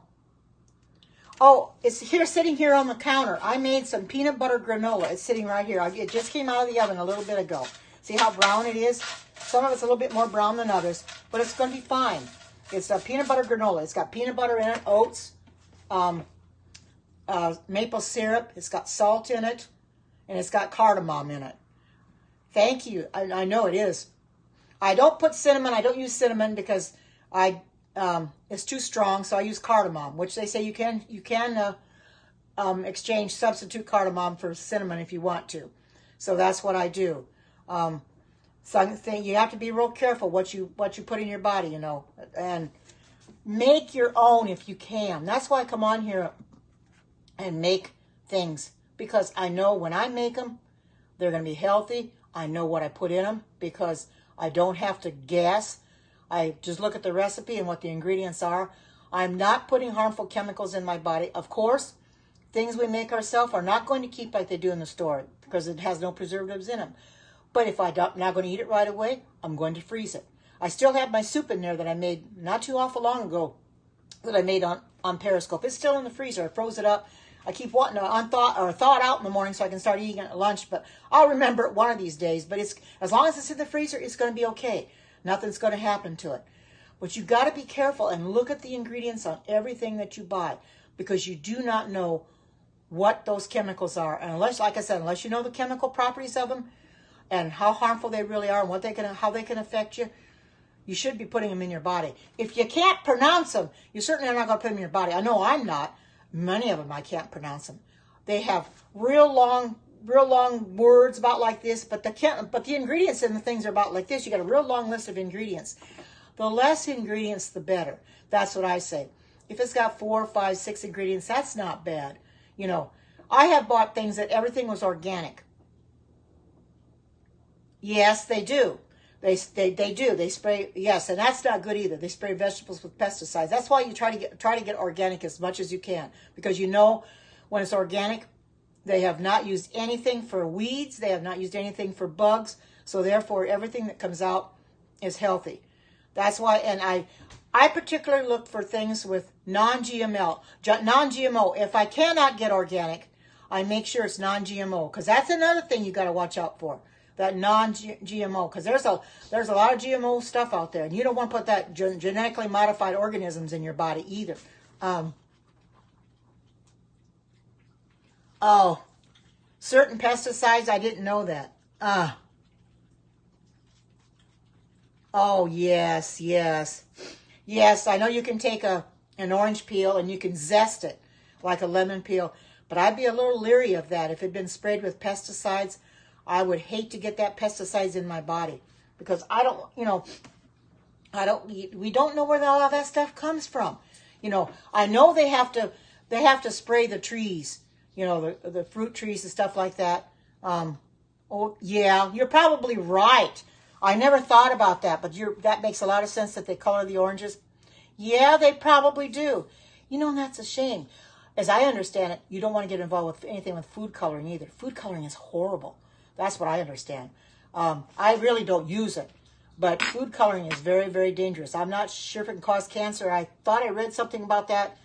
it's here, sitting here on the counter. I made some peanut butter granola. It's sitting right here. It just came out of the oven a little bit ago. See how brown it is? Some of it's a little bit more brown than others, but it's going to be fine. It's a peanut butter granola. It's got peanut butter in it, oats, maple syrup. It's got salt in it, and it's got cardamom in it. Thank you. I know it is. I don't put cinnamon. I don't use cinnamon because it's too strong, so I use cardamom, which they say you can exchange substitute cardamom for cinnamon if you want to. So that's what I do. So you have to be real careful what you put in your body, you know, and make your own if you can. That's why I come on here and make things, because I know when I make them, they're going to be healthy. I know what I put in them because I don't have to guess. I just look at the recipe and what the ingredients are. I'm not putting harmful chemicals in my body. Of course, things we make ourselves are not going to keep like they do in the store because it has no preservatives in them. But if I'm not going to eat it right away, I'm going to freeze it. I still have my soup in there that I made not too awful long ago that I made on Periscope. It's still in the freezer. I froze it up. I keep wanting to thaw it out in the morning so I can start eating it at lunch. But I'll remember it one of these days. But as long as it's in the freezer, it's going to be okay. Nothing's going to happen to it. But you got to be careful and look at the ingredients on everything that you buy, because you do not know what those chemicals are. And unless, like I said, unless you know the chemical properties of them and how harmful they really are and how they can affect you, you should be putting them in your body. If you can't pronounce them, you certainly are not going to put them in your body. I know I'm not. Many of them I can't pronounce them. They have real long words about like this, but the ingredients in the things are about like this. You got a real long list of ingredients. The less ingredients, the better. That's what I say. If it's got 4, 5, 6 ingredients, that's not bad. You know, I have bought things that everything was organic. Yes, they do. They do. They spray, yes, and that's not good either. They spray vegetables with pesticides. That's why you try to get organic as much as you can, because you know when it's organic, they have not used anything for weeds. They have not used anything for bugs. So therefore, everything that comes out is healthy. That's why, and I particularly look for things with non-GMO. If I cannot get organic, I make sure it's non-GMO, because that's another thing you got to watch out for. That non-GMO, because there's a lot of GMO stuff out there, and you don't want to put that genetically modified organisms in your body either. Oh, certain pesticides, I didn't know that. Oh, yes. Yes, I know you can take an orange peel and you can zest it like a lemon peel, but I'd be a little leery of that. If it had been sprayed with pesticides, I would hate to get that pesticides in my body, because we don't know where all of that stuff comes from. You know, I know they have to spray the trees, you know, the fruit trees and stuff like that. Oh yeah, you're probably right. I never thought about that, but that makes a lot of sense that they color the oranges. Yeah, they probably do. You know, and that's a shame. As I understand it, you don't want to get involved with anything with food coloring either. Food coloring is horrible. That's what I understand. I really don't use it, but food coloring is very, very dangerous. I'm not sure if it can cause cancer. I thought I read something about that.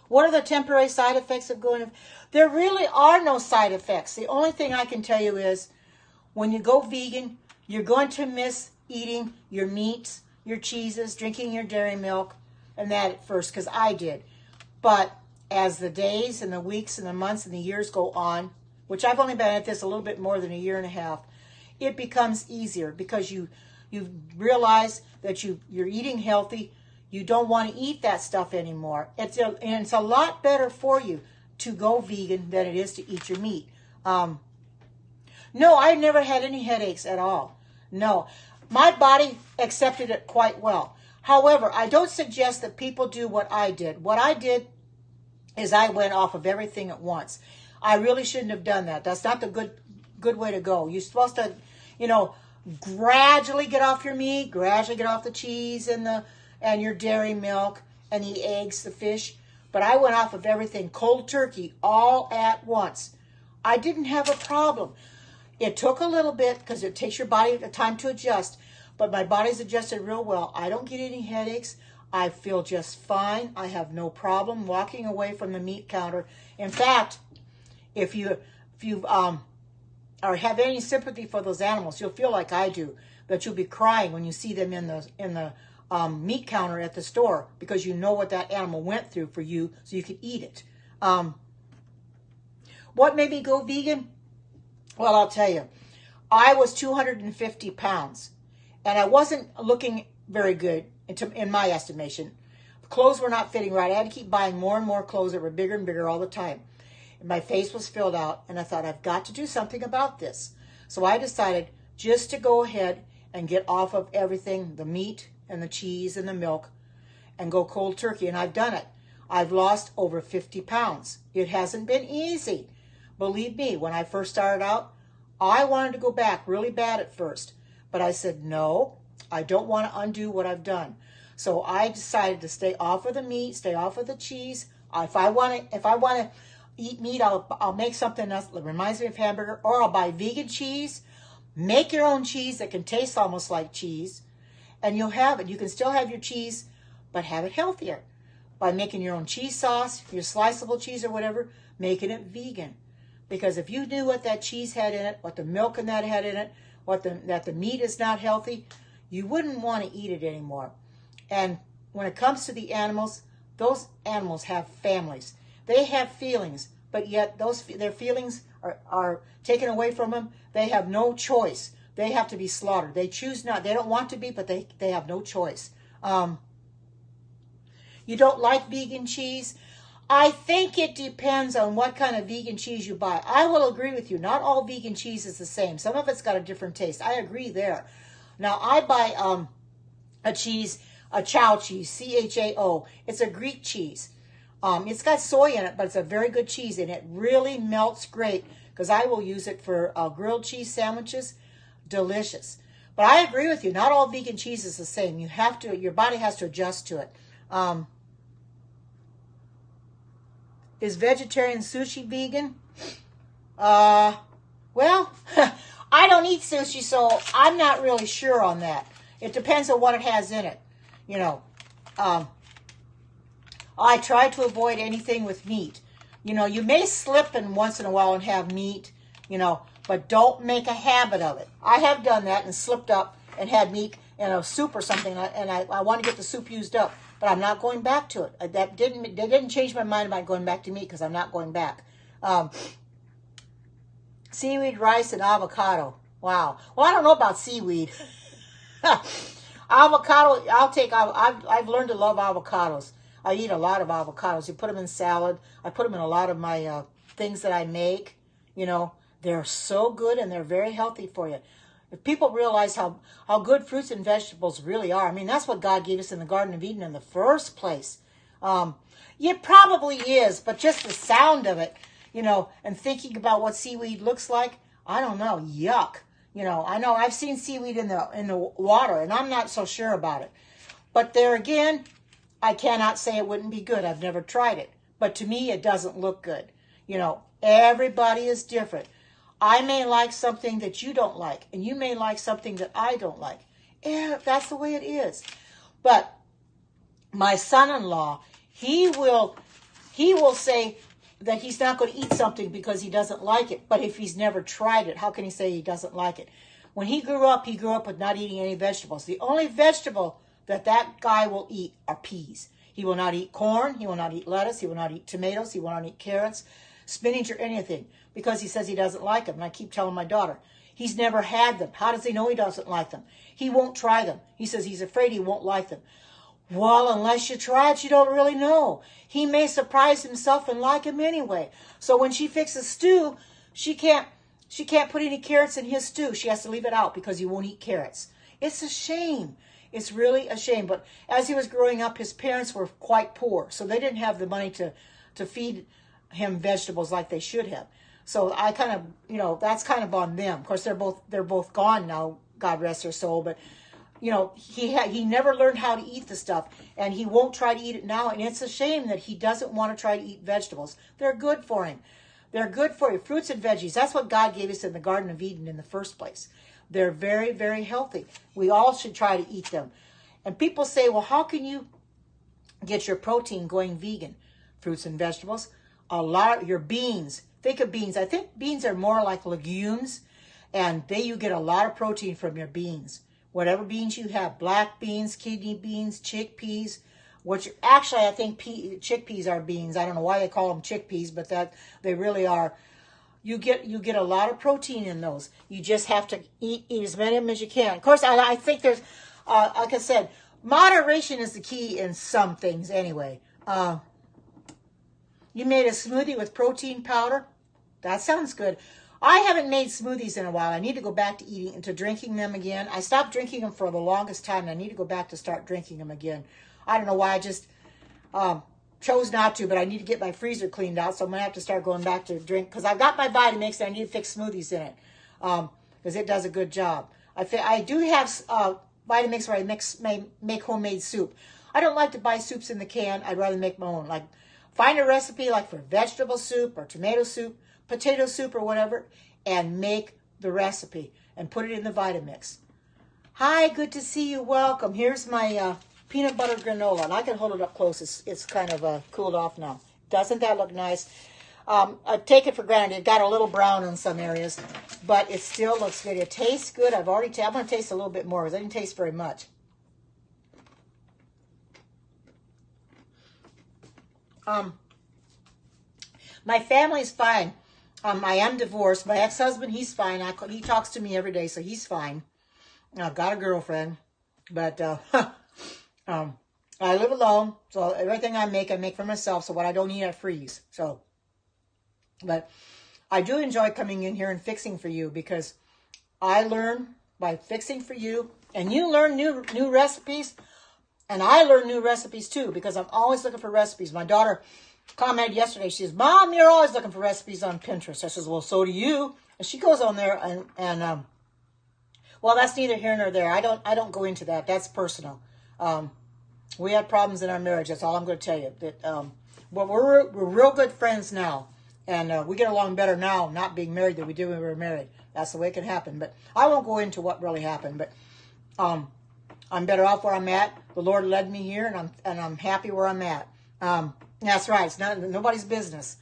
What are the temporary side effects of going? There really are no side effects. The only thing I can tell you is when you go vegan, you're going to miss eating your meats, your cheeses, drinking your dairy milk, and that at first, because I did. But as the days and the weeks and the months and the years go on, which I've only been at this a little bit more than a year and a half, it becomes easier because you realize that you're eating healthy. You don't want to eat that stuff anymore. It's a lot better for you to go vegan than it is to eat your meat. No, I never had any headaches at all. No, my body accepted it quite well. However, I don't suggest that people do what I did. What I did is I went off of everything at once. I really shouldn't have done that. That's not the good way to go. You're supposed to, you know, gradually get off your meat, gradually get off the cheese and your dairy milk and the eggs, the fish. But I went off of everything cold turkey all at once. I didn't have a problem. It took a little bit because it takes your body time to adjust. but my body's adjusted real well. I don't get any headaches. I feel just fine. I have no problem walking away from the meat counter. In fact, if you or have any sympathy for those animals, you'll feel like I do, that you'll be crying when you see them in the meat counter at the store, because you know what that animal went through for you, so you can eat it. What made me go vegan? Well, I'll tell you. I was 250 pounds, and I wasn't looking very good in my estimation. Clothes were not fitting right. I had to keep buying more and more clothes that were bigger and bigger all the time. And my face was filled out, and I thought, I've got to do something about this. So I decided just to go ahead and get off of everything, the meat and the cheese and the milk, and go cold turkey, and I've done it. I've lost over 50 pounds. It hasn't been easy. Believe me, when I first started out, I wanted to go back really bad at first, but I said, no, I don't want to undo what I've done. So I decided to stay off of the meat, stay off of the cheese. If I want to eat meat, I'll make something else that reminds me of hamburger, or I'll buy vegan cheese. Make your own cheese that can taste almost like cheese, and you'll have it. You can still have your cheese, but have it healthier by making your own cheese sauce, your sliceable cheese or whatever, making it vegan. Because if you knew what that cheese had in it, what the milk in that had in it, that the meat is not healthy, you wouldn't want to eat it anymore. And when it comes to the animals, those animals have families. They have feelings, but yet their feelings are taken away from them. They have no choice. They have to be slaughtered. They choose not. They don't want to be, but they have no choice. You don't like vegan cheese? I think it depends on what kind of vegan cheese you buy. I will agree with you. Not all vegan cheese is the same. Some of it's got a different taste. I agree there. Now, I buy a cheese, a chow cheese, C-H-A-O. It's a Greek cheese. It's got soy in it, but it's a very good cheese, and it really melts great because I will use it for grilled cheese sandwiches. Delicious. But I agree with you. Not all vegan cheese is the same. Your body has to adjust to it. Is vegetarian sushi vegan? Well, I don't eat sushi, so I'm not really sure on that. It depends on what it has in it. You know, I try to avoid anything with meat. You know, you may slip in once in a while and have meat, you know, but don't make a habit of it. I have done that and slipped up and had meat in a soup or something, and I want to get the soup used up. But I'm not going back to it. They didn't change my mind about going back to meat because I'm not going back. Seaweed, rice, and avocado. Wow. Well, I don't know about seaweed. Avocado, I've learned to love avocados. I eat a lot of avocados. You put them in salad. I put them in a lot of my things that I make. You know, they're so good and they're very healthy for you. If people realize how good fruits and vegetables really are, I mean, that's what God gave us in the Garden of Eden in the first place. It probably is, but just the sound of it, you know, and thinking about what seaweed looks like, I don't know, yuck. You know I've seen seaweed in the water, and I'm not so sure about it. But there again, I cannot say it wouldn't be good. I've never tried it. But to me, it doesn't look good. You know, everybody is different. I may like something that you don't like, and you may like something that I don't like. Yeah, that's the way it is. But my son-in-law, he will say that he's not going to eat something because he doesn't like it. But if he's never tried it, how can he say he doesn't like it? When he grew up with not eating any vegetables. The only vegetable that guy will eat are peas. He will not eat corn. He will not eat lettuce. He will not eat tomatoes. He will not eat carrots, spinach, or anything, because he says he doesn't like them. And I keep telling my daughter, he's never had them. How does he know he doesn't like them? He won't try them. He says he's afraid he won't like them. Well, unless you try it, you don't really know. He may surprise himself and like him anyway. So when she fixes stew, she can't put any carrots in his stew. She has to leave it out because he won't eat carrots. It's a shame. It's really a shame. But as he was growing up, his parents were quite poor, so they didn't have the money to feed him vegetables like they should have. So I kind of, you know, that's kind of on them. Of course, they're both gone now, God rest their soul. But you know, he never learned how to eat the stuff, and he won't try to eat it now. And it's a shame that he doesn't want to try to eat vegetables. They're good for him. They're good for you. Fruits and veggies. That's what God gave us in the Garden of Eden in the first place. They're very, very healthy. We all should try to eat them. And people say, well, how can you get your protein going vegan? Fruits and vegetables. A lot of your beans. Think of beans. I think beans are more like legumes. And you get a lot of protein from your beans. Whatever beans you have. Black beans, kidney beans, chickpeas. Which actually I think chickpeas are beans. I don't know why they call them chickpeas, but that they really are. You get a lot of protein in those. You just have to eat as many of them as you can. Of course, I think there's, like I said, moderation is the key in some things anyway. You made a smoothie with protein powder? That sounds good. I haven't made smoothies in a while. I need to go back to drinking them again. I stopped drinking them for the longest time, and I need to go back to start drinking them again. I don't know why. I just chose not to, but I need to get my freezer cleaned out, so I'm going to have to start going back to drink, because I've got my Vitamix, and I need to fix smoothies in it, because it does a good job. I do have Vitamix where I make homemade soup. I don't like to buy soups in the can. I'd rather make my own. Like, find a recipe like for vegetable soup or tomato soup, potato soup or whatever, and make the recipe and put it in the Vitamix. Hi, good to see you. Welcome. Here's my peanut butter granola, and I can hold it up close. It's kind of cooled off now. Doesn't that look nice? I take it for granted. It got a little brown in some areas, but it still looks good. It tastes good. I'm going to taste a little bit more because I didn't taste very much. My family's fine. I am divorced. My ex-husband, he's fine. He talks to me every day, so he's fine. I've got a girlfriend, but I live alone, so everything I make for myself. So what I don't eat, I freeze. So, but I do enjoy coming in here and fixing for you, because I learn by fixing for you, and you learn new recipes, and I learn new recipes too, because I'm always looking for recipes. My daughter commented yesterday. She says, "Mom, you're always looking for recipes on Pinterest." I says, "Well, so do you." And she goes on there and well, that's neither here nor there. I don't go into that. That's personal. We had problems in our marriage. That's all I'm going to tell you. That but we're real good friends now, and we get along better now, not being married, than we did when we were married. That's the way it can happen. But I won't go into what really happened. But I'm better off where I'm at. The Lord led me here, and I'm happy where I'm at. That's right. It's nobody's business.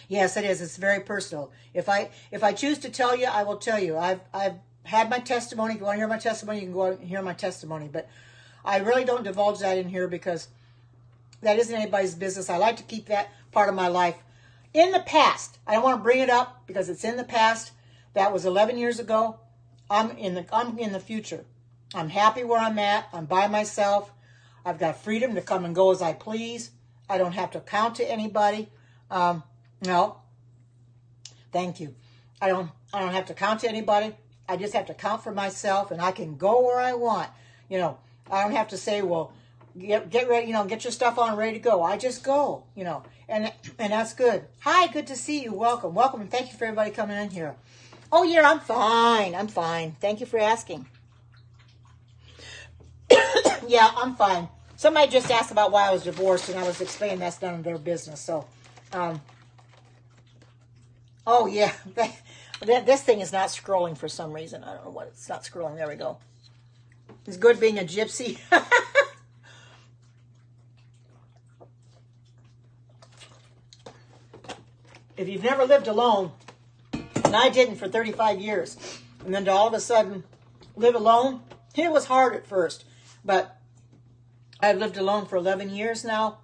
Yes, it is. It's very personal. If I choose to tell you, I will tell you. I've had my testimony. If you want to hear my testimony, you can go out and hear my testimony. But I really don't divulge that in here, because that isn't anybody's business. I like to keep that part of my life in the past. I don't want to bring it up because it's in the past. That was 11 years ago. I'm in the future. I'm happy where I'm at. I'm by myself. I've got freedom to come and go as I please. I don't have to account to anybody. No. Thank you. I don't have to account to anybody. I just have to account for myself, and I can go where I want. I don't have to say, well, get ready, get your stuff on, ready to go. I just go, and that's good. Hi, good to see you. Welcome, and thank you for everybody coming in here. Oh, yeah, I'm fine. Thank you for asking. Yeah, I'm fine. Somebody just asked about why I was divorced, and I was explaining that's none of their business. So, oh, yeah. This thing is not scrolling for some reason. I don't know what. It's not scrolling. There we go. It's good being a gypsy. If you've never lived alone, and I didn't for 35 years, and then to all of a sudden live alone, it was hard at first. But I've lived alone for 11 years now,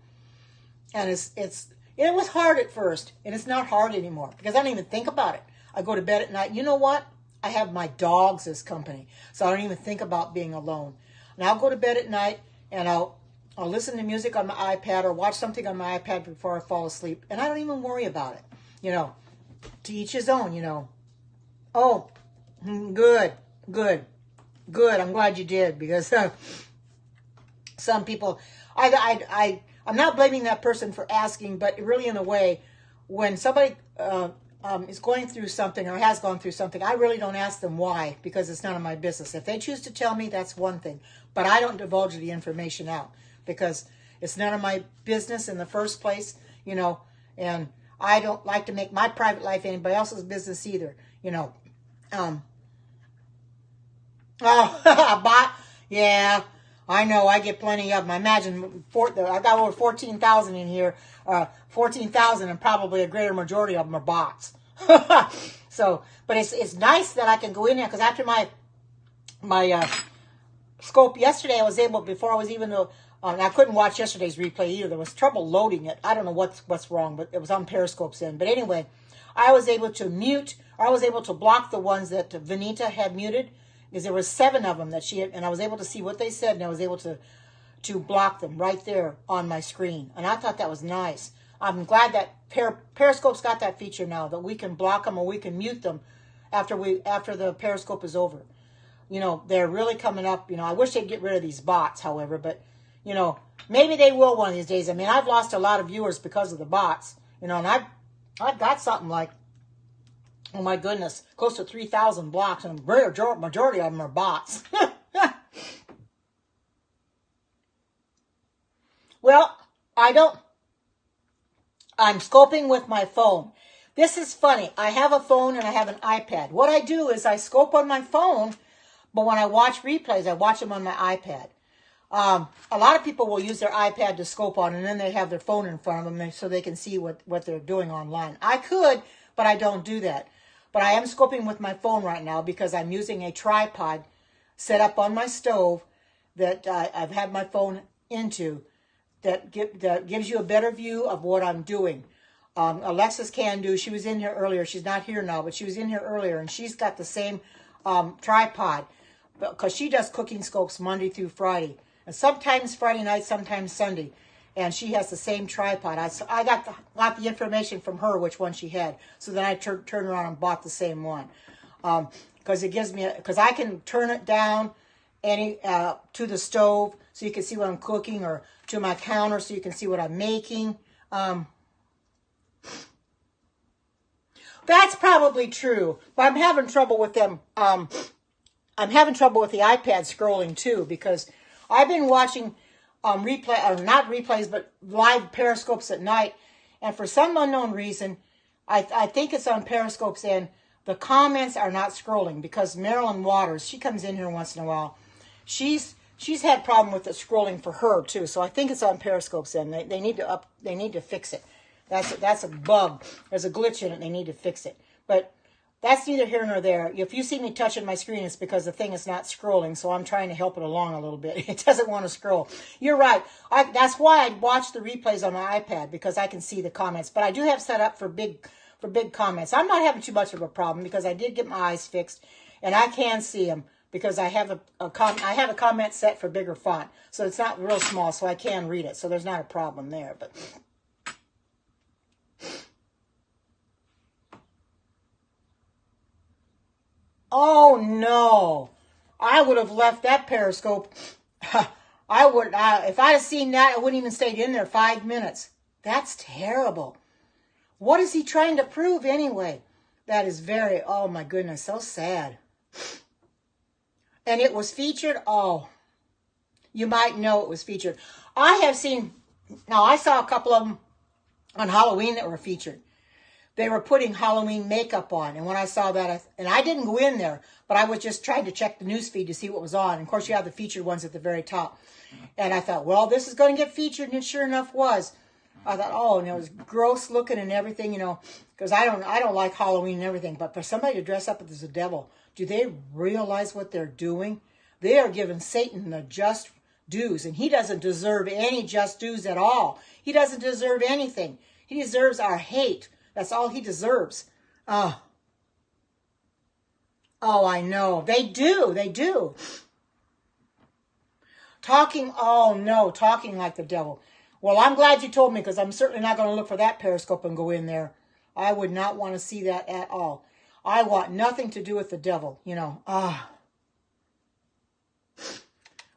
and it was hard at first, and it's not hard anymore, because I don't even think about it. I go to bed at night. You know what? I have my dogs as company, so I don't even think about being alone. And I'll go to bed at night, and I'll listen to music on my iPad or watch something on my iPad before I fall asleep, and I don't even worry about it. To each his own. Oh, good. I'm glad you did, because some people, I'm not blaming that person for asking, but really in a way, when somebody is going through something or has gone through something, I really don't ask them why, because it's none of my business. If they choose to tell me, that's one thing. But I don't divulge the information out, because it's none of my business in the first place, and I don't like to make my private life anybody else's business either. Oh, I bought, yeah, I know, I get plenty of them. I imagine I got over 14,000 in here, 14,000, and probably a greater majority of them are bots. So, but it's nice that I can go in there, because after my scope yesterday, I was able, before I was even, I couldn't watch yesterday's replay either. There was trouble loading it. I don't know what's wrong, but it was on Periscope's end. But anyway, I was able to mute, or I was able to block the ones that Vanita had muted, because there were 7 of them that she had, and I was able to see what they said, and I was able to block them right there on my screen. And I thought that was nice. I'm glad that Periscope's got that feature now, that we can block them or we can mute them after the Periscope is over. You know, they're really coming up. You know, I wish they'd get rid of these bots, however, but, you know, maybe they will one of these days. I mean, I've lost a lot of viewers because of the bots, you know, and I've got something like, oh my goodness, close to 3,000 blocks, and the majority of them are bots. Well, I'm scoping with my phone. This is funny. I have a phone and I have an iPad. What I do is I scope on my phone, but when I watch replays, I watch them on my iPad. A lot of people will use their iPad to scope on, and then they have their phone in front of them so they can see what they're doing online. I could, but I don't do that. But I am scoping with my phone right now because I'm using a tripod set up on my stove that I've had my phone into that gives you a better view of what I'm doing. Alexis can do. She was in here earlier. She's not here now, but she was in here earlier, and she's got the same tripod because she does cooking scopes Monday through Friday, and sometimes Friday night, sometimes Sunday. And she has the same tripod. I got the information from her which one she had. So then I turned around and bought the same one, because it gives me because I can turn it down to the stove so you can see what I'm cooking, or to my counter so you can see what I'm making. That's probably true, but I'm having trouble with them. I'm having trouble with the iPad scrolling too, because I've been watching not replays, but live Periscopes at night. And for some unknown reason, I think it's on Periscope's end, the comments are not scrolling, because Marilyn Waters, she comes in here once in a while. She's had problem with it scrolling for her too. So I think it's on Periscope's end. They need to fix it. That's a bug. There's a glitch in it. They need to fix it. But that's neither here nor there. If you see me touching my screen, it's because the thing is not scrolling, so I'm trying to help it along a little bit. It doesn't want to scroll. You're right. That's why I watch the replays on my iPad, because I can see the comments. But I do have set up for big comments. I'm not having too much of a problem, because I did get my eyes fixed, and I can see them, because I have a comment set for bigger font, so it's not real small, so I can read it. So there's not a problem there. But oh no, I would have left that Periscope. I would, if I'd have seen that, I wouldn't even stayed in there 5 minutes. That's terrible. What is he trying to prove anyway? That is very, oh my goodness, so sad. And it was featured. Oh, you might know it was featured. I have seen, now I saw a couple of them on Halloween that were featured. They were putting Halloween makeup on. And when I saw that, and I didn't go in there, but I was just trying to check the newsfeed to see what was on. And of course, you have the featured ones at the very top. And I thought, well, this is going to get featured. And it sure enough was. I thought, oh, and it was gross looking and everything, you know, because I don't like Halloween and everything. But for somebody to dress up as a devil, do they realize what they're doing? They are giving Satan the just dues. And he doesn't deserve any just dues at all. He doesn't deserve anything. He deserves our hate. That's all he deserves. Oh, I know. They do. They do. Talking like the devil. Well, I'm glad you told me, because I'm certainly not going to look for that Periscope and go in there. I would not want to see that at all. I want nothing to do with the devil, you know.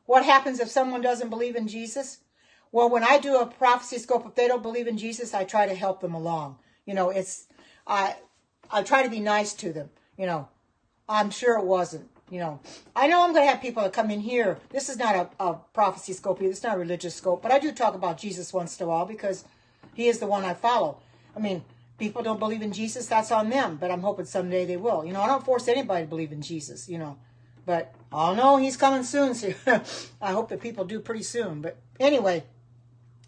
What happens if someone doesn't believe in Jesus? Well, when I do a prophecy scope, if they don't believe in Jesus, I try to help them along. You know, I try to be nice to them. You know, I'm sure it wasn't. You know I'm going to have people that come in here. This is not a prophecy scope here. It's not a religious scope. But I do talk about Jesus once in a while, because he is the one I follow. I mean, People don't believe in Jesus, that's on them. But I'm hoping someday they will. I don't force anybody to believe in Jesus, But I'll know he's coming soon. So I hope that people do pretty soon. But anyway,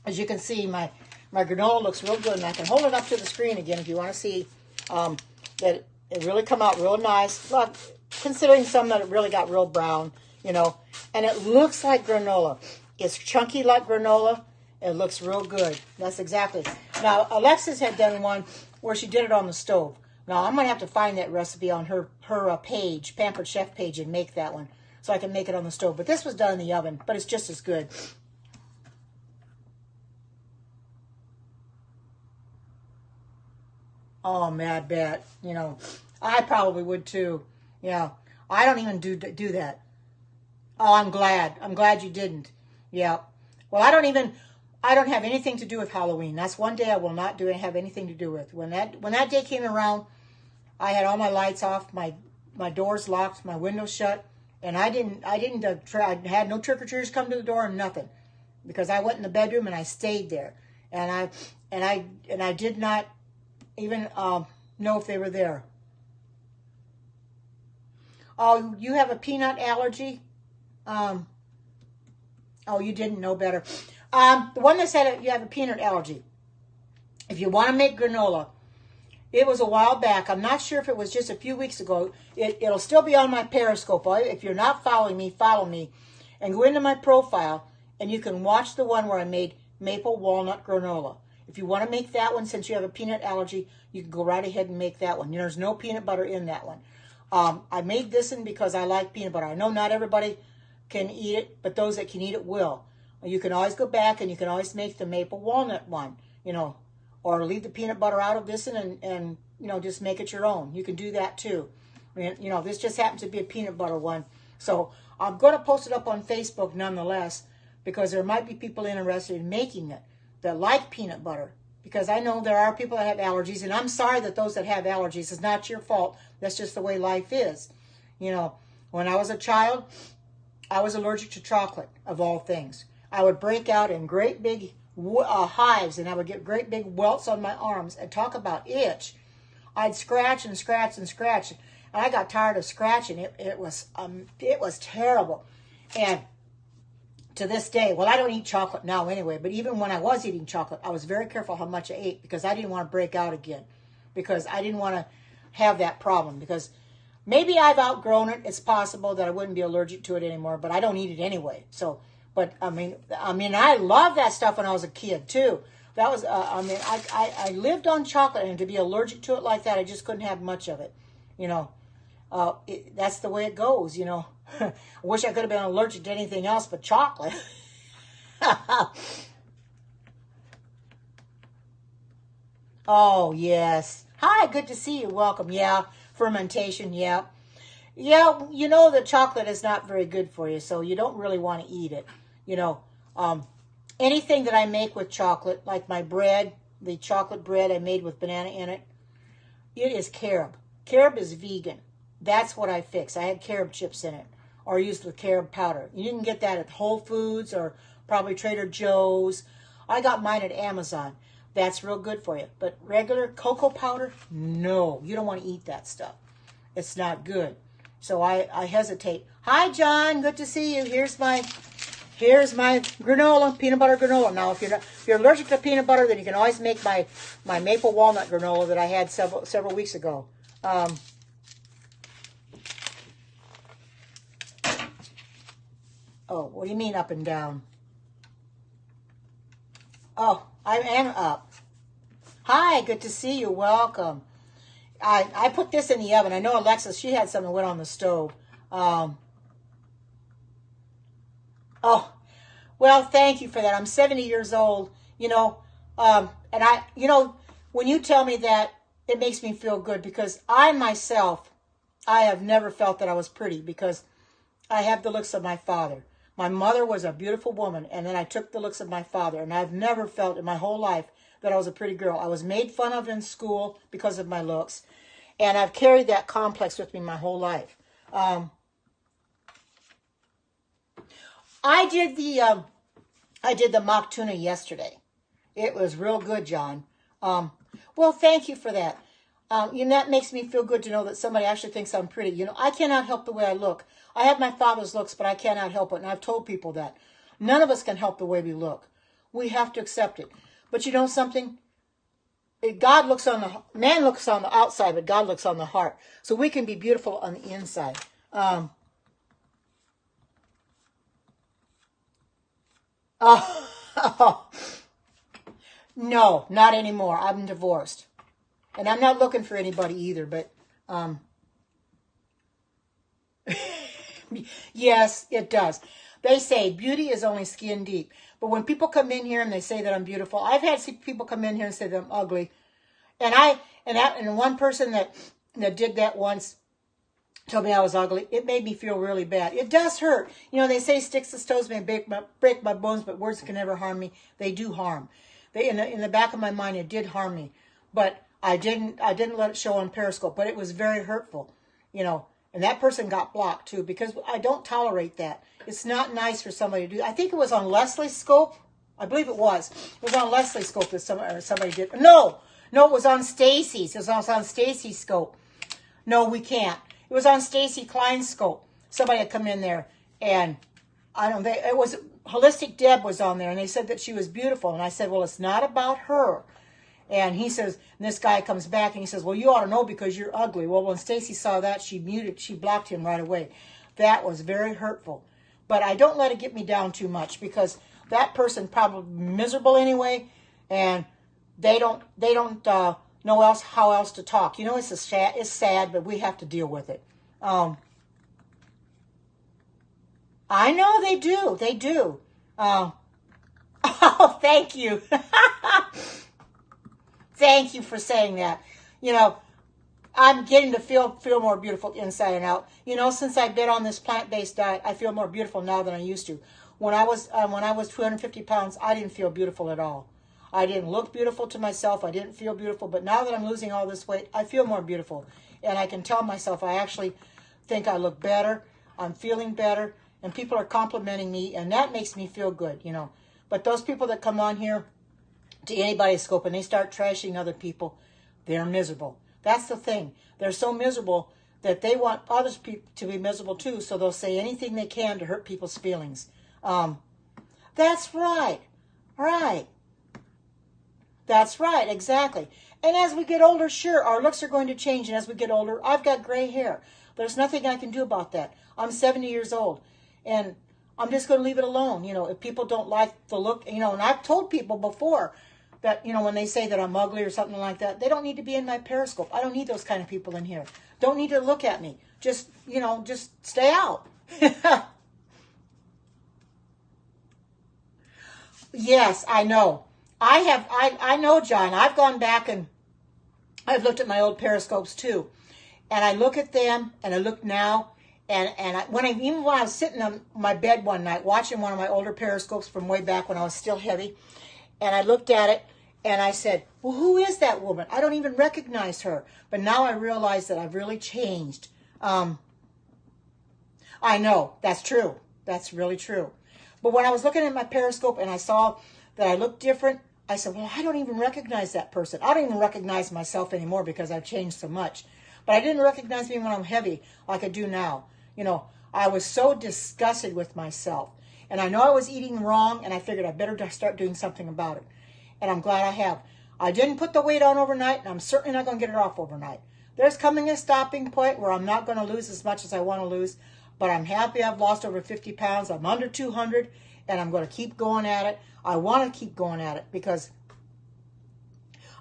as you can see, my granola looks real good. And I can hold it up to the screen again if you want to see that it really come out real nice. Look, considering some that it really got real brown, And it looks like granola. It's chunky like granola. It looks real good. That's exactly. Now, Alexis had done one where she did it on the stove. Now, I'm going to have to find that recipe on her page, Pampered Chef page, and make that one so I can make it on the stove. But this was done in the oven, but it's just as good. Oh, mad bet. I probably would too. Yeah. I don't even do that. Oh, I'm glad. I'm glad you didn't. Yeah. Well, I don't have anything to do with Halloween. That's one day I will not have anything to do with. When that day came around, I had all my lights off, my doors locked, my windows shut, and I had no trick-or-treaters come to the door and nothing, because I went in the bedroom and I stayed there, and I did not even know if they were there. Oh, you have a peanut allergy? Oh, you didn't know better. The one that said you have a peanut allergy. If you want to make granola, it was a while back. I'm not sure if it was just a few weeks ago. It'll still be on my Periscope. If you're not following me, follow me. And go into my profile, and you can watch the one where I made maple walnut granola. If you want to make that one, since you have a peanut allergy, you can go right ahead and make that one. There's no peanut butter in that one. I made this one because I like peanut butter. I know not everybody can eat it, but those that can eat it will. You can always go back and you can always make the maple walnut one, or leave the peanut butter out of this one and just make it your own. You can do that too. This just happens to be a peanut butter one. So I'm going to post it up on Facebook nonetheless, because there might be people interested in making it that like peanut butter, because I know there are people that have allergies, and I'm sorry that those that have allergies, it's not your fault. That's just the way life is. When I was a child, I was allergic to chocolate, of all things. I would break out in great big hives, and I would get great big welts on my arms, and talk about itch. I'd scratch and scratch and scratch, and I got tired of scratching. It was terrible. And to this day, well, I don't eat chocolate now anyway, but even when I was eating chocolate, I was very careful how much I ate, because I didn't want to break out again, because I didn't want to have that problem, because maybe I've outgrown it. It's possible that I wouldn't be allergic to it anymore, but I don't eat it anyway. So, but I mean, I loved that stuff when I was a kid too. That was, I lived on chocolate, and to be allergic to it like that, I just couldn't have much of it. That's the way it goes. I wish I could have been allergic to anything else but chocolate. Oh, yes. Hi, good to see you. Welcome. Yeah, fermentation. Yeah. Yeah, that chocolate is not very good for you, so you don't really want to eat it. Anything that I make with chocolate, like my bread, the chocolate bread I made with banana in it, it is carob. Carob is vegan. That's what I fix. I had carob chips in it, or used the carob powder. You can get that at Whole Foods or probably Trader Joe's. I got mine at Amazon. That's real good for you. But regular cocoa powder, no. You don't want to eat that stuff. It's not good. So I hesitate. Hi, John. Good to see you. Here's my granola, peanut butter granola. Now, if you're allergic to peanut butter, then you can always make my maple walnut granola that I had several weeks ago. Oh, what do you mean up and down? Oh, I am up. Hi, good to see you. Welcome. I put this in the oven. I know Alexis, she had some that went on the stove. Oh, well, thank you for that. I'm 70 years old, and when you tell me that, it makes me feel good, because I myself, I have never felt that I was pretty, because I have the looks of my father. My mother was a beautiful woman, and then I took the looks of my father, and I've never felt in my whole life that I was a pretty girl. I was made fun of in school because of my looks, and I've carried that complex with me my whole life. I did the mock tuna yesterday. It was real good, John. Well, thank you for that. That makes me feel good to know that somebody actually thinks I'm pretty. I cannot help the way I look. I have my father's looks, but I cannot help it. And I've told people that. None of us can help the way we look. We have to accept it. But you know something? Man looks on the outside, but God looks on the heart. So we can be beautiful on the inside. Oh, no, not anymore. I'm divorced. And I'm not looking for anybody either, but yes, it does. They say beauty is only skin deep. But when people come in here and they say that I'm beautiful, I've had people come in here and say that I'm ugly. And one person that did that once told me I was ugly. It made me feel really bad. It does hurt. They say sticks and stones may break my bones, but words can never harm me. They do harm. In the back of my mind, it did harm me. But I didn't let it show on Periscope, but it was very hurtful, and that person got blocked too, because I don't tolerate that. It's not nice for somebody to do. I think it was on Leslie's Scope. I believe it was. It was on Leslie's Scope that somebody did. No, it was on Stacy's. It was on Stacy's Scope. No, we can't. It was on Stacy Klein's Scope. Somebody had come in there, and it was Holistic Deb was on there, and they said that she was beautiful, and I said, well, it's not about her. And he says, and this guy comes back and he says, well, you ought to know because you're ugly. Well, when Stacy saw that, she blocked him right away. That was very hurtful. But I don't let it get me down too much, because that person probably miserable anyway, and they don't know how else to talk. It's sad, but we have to deal with it. I know they do. They do. Oh, thank you. Thank you for saying that. I'm getting to feel more beautiful inside and out. Since I've been on this plant-based diet, I feel more beautiful now than I used to. When I was 250 pounds, I didn't feel beautiful at all. I didn't look beautiful to myself. I didn't feel beautiful. But now that I'm losing all this weight, I feel more beautiful. And I can tell myself I actually think I look better. I'm feeling better. And people are complimenting me. And that makes me feel good, But those people that come on here to anybody's Scope and they start trashing other people, they're miserable. That's the thing. They're so miserable that they want others to be miserable too, so they'll say anything they can to hurt people's feelings. That's right. Right. That's right, exactly. And as we get older, sure, our looks are going to change. And as we get older, I've got gray hair. There's nothing I can do about that. I'm 70 years old. And I'm just going to leave it alone. If people don't like the look, and I've told people before that, when they say that I'm ugly or something like that, they don't need to be in my Periscope. I don't need those kind of people in here. Don't need to look at me. Just stay out. Yes, I know. I know, John. I've gone back and I've looked at my old Periscopes too. And I look at them and I look now. When I was sitting on my bed one night watching one of my older Periscopes from way back when I was still heavy, and I looked at it and I said, well, who is that woman? I don't even recognize her. But now I realize that I've really changed. I know, that's true. That's really true. But when I was looking at my Periscope and I saw that I looked different, I said, well, I don't even recognize that person. I don't even recognize myself anymore because I've changed so much. But I didn't recognize me when I'm heavy like I do now. I was so disgusted with myself. And I know I was eating wrong, and I figured I better start doing something about it. And I'm glad I have. I didn't put the weight on overnight, and I'm certainly not going to get it off overnight. There's coming a stopping point where I'm not going to lose as much as I want to lose, but I'm happy I've lost over 50 pounds. I'm under 200, and I'm going to keep going at it. I want to keep going at it because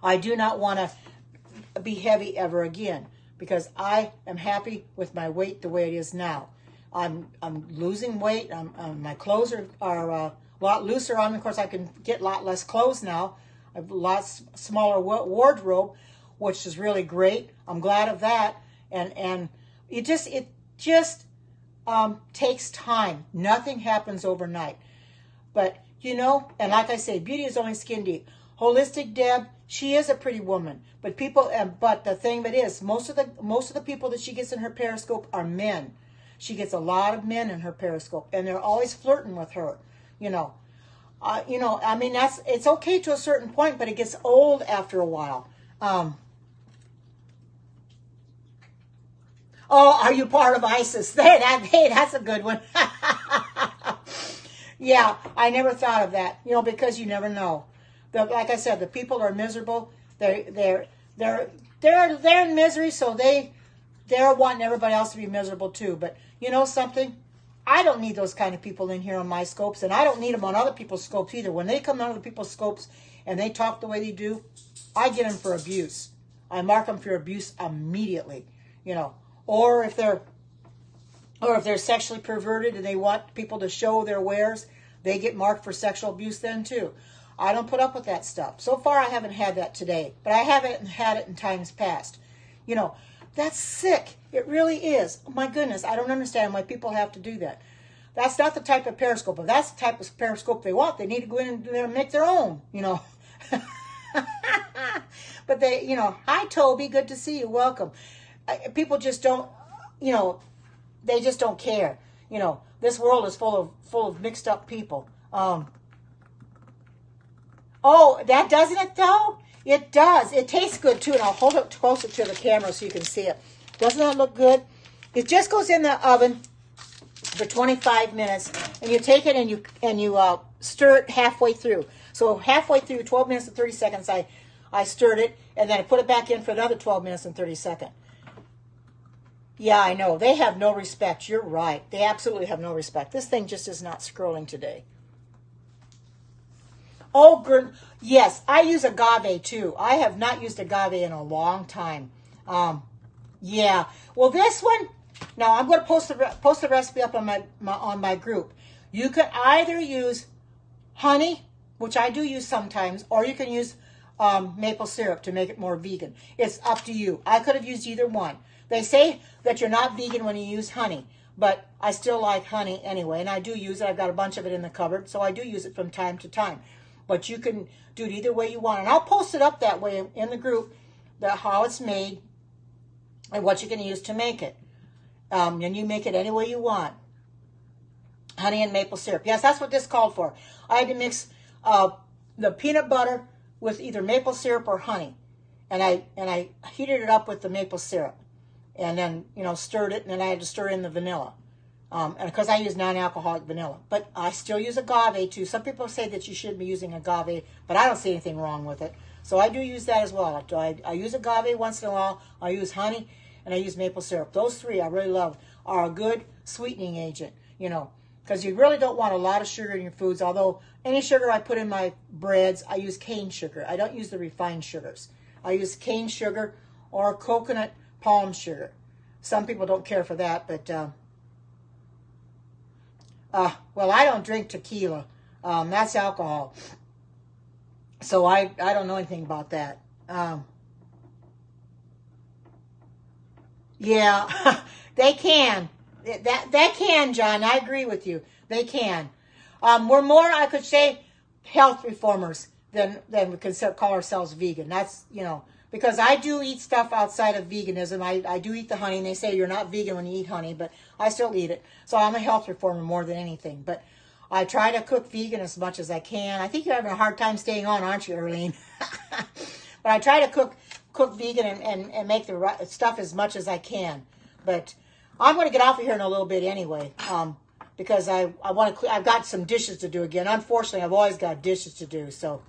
I do not want to be heavy ever again, because I am happy with my weight the way it is now. I'm losing weight. My clothes are a lot looser on me. Of course, I can get a lot less clothes now. I have a lot smaller wardrobe, which is really great. I'm glad of that. And it just takes time. Nothing happens overnight. But, and like I say, beauty is only skin deep. Holistic Deb, she is a pretty woman. But the thing that is, most of the people that she gets in her Periscope are men. She gets a lot of men in her Periscope, and they're always flirting with her. You know, I mean, it's okay to a certain point, but it gets old after a while. Oh, are you part of ISIS? Hey, that's a good one. Yeah, I never thought of that. You know, because you never know. Like I said, the people are miserable. They're in misery, so they're wanting everybody else to be miserable too. But you know something? I don't need those kind of people in here on my scopes, and I don't need them on other people's scopes either. When they come on other people's scopes and they talk the way they do, I get them for abuse. I mark them for abuse immediately. You know, or if they're sexually perverted and they want people to show their wares, they get marked for sexual abuse then too. I don't put up with that stuff. So far, I haven't had that today, but I haven't had it in times past. You know, that's sick. It really is. Oh, my goodness, I don't understand why people have to do that. That's not the type of periscope. If that's the type of periscope they want, they need to go in and make their own, you know. But they, you know, hi, Toby, good to see you, welcome. People just don't, you know, they just don't care. You know, this world is full of mixed up people. Oh, that doesn't it though? It does. It tastes good too, and I'll hold it closer to the camera so you can see it. Doesn't that look good? It just goes in the oven for 25 minutes, and you take it and you stir it halfway through. So halfway through, 12 minutes and 30 seconds, I stirred it, and then I put it back in for another 12 minutes and 30 seconds. Yeah, I know. They have no respect. You're right. They absolutely have no respect. This thing just is not scrolling today. Oh, yes, I use agave too. I have not used agave in a long time. Yeah. Well, this one. Now I'm going to post the recipe up on my group. You can either use honey, which I do use sometimes, or you can use maple syrup to make it more vegan. It's up to you. I could have used either one. They say that you're not vegan when you use honey, but I still like honey anyway, and I do use it. I've got a bunch of it in the cupboard, so I do use it from time to time. But you can do it either way you want, and I'll post it up that way in the group, how it's made and what you can use to make it. And you make it any way you want. Honey and maple syrup. Yes, that's what this called for. I had to mix the peanut butter with either maple syrup or honey, and I heated it up with the maple syrup. And then, you know, stirred it, and then I had to stir in the vanilla. And because I use non-alcoholic vanilla. But I still use agave, too. Some people say that you shouldn't be using agave, but I don't see anything wrong with it. So I do use that as well. I use agave once in a while. I use honey, and I use maple syrup. Those three I really love are a good sweetening agent, you know, because you really don't want a lot of sugar in your foods. Although any sugar I put in my breads, I use cane sugar. I don't use the refined sugars. I use cane sugar or coconut palm sugar. Some people don't care for that, but well, I don't drink tequila. That's alcohol, so I don't know anything about that. Yeah, they can. That can, John. I agree with you. They can. We're more, I could say, health reformers than we could call ourselves vegan. That's, you know, because I do eat stuff outside of veganism. I do eat the honey, and they say you're not vegan when you eat honey, but I still eat it. So I'm a health reformer more than anything. But I try to cook vegan as much as I can. I think you're having a hard time staying on, aren't you, Erlene? But I try to cook vegan and make the right stuff as much as I can. But I'm going to get off of here in a little bit anyway, because I want to. I've got some dishes to do again. Unfortunately, I've always got dishes to do. So,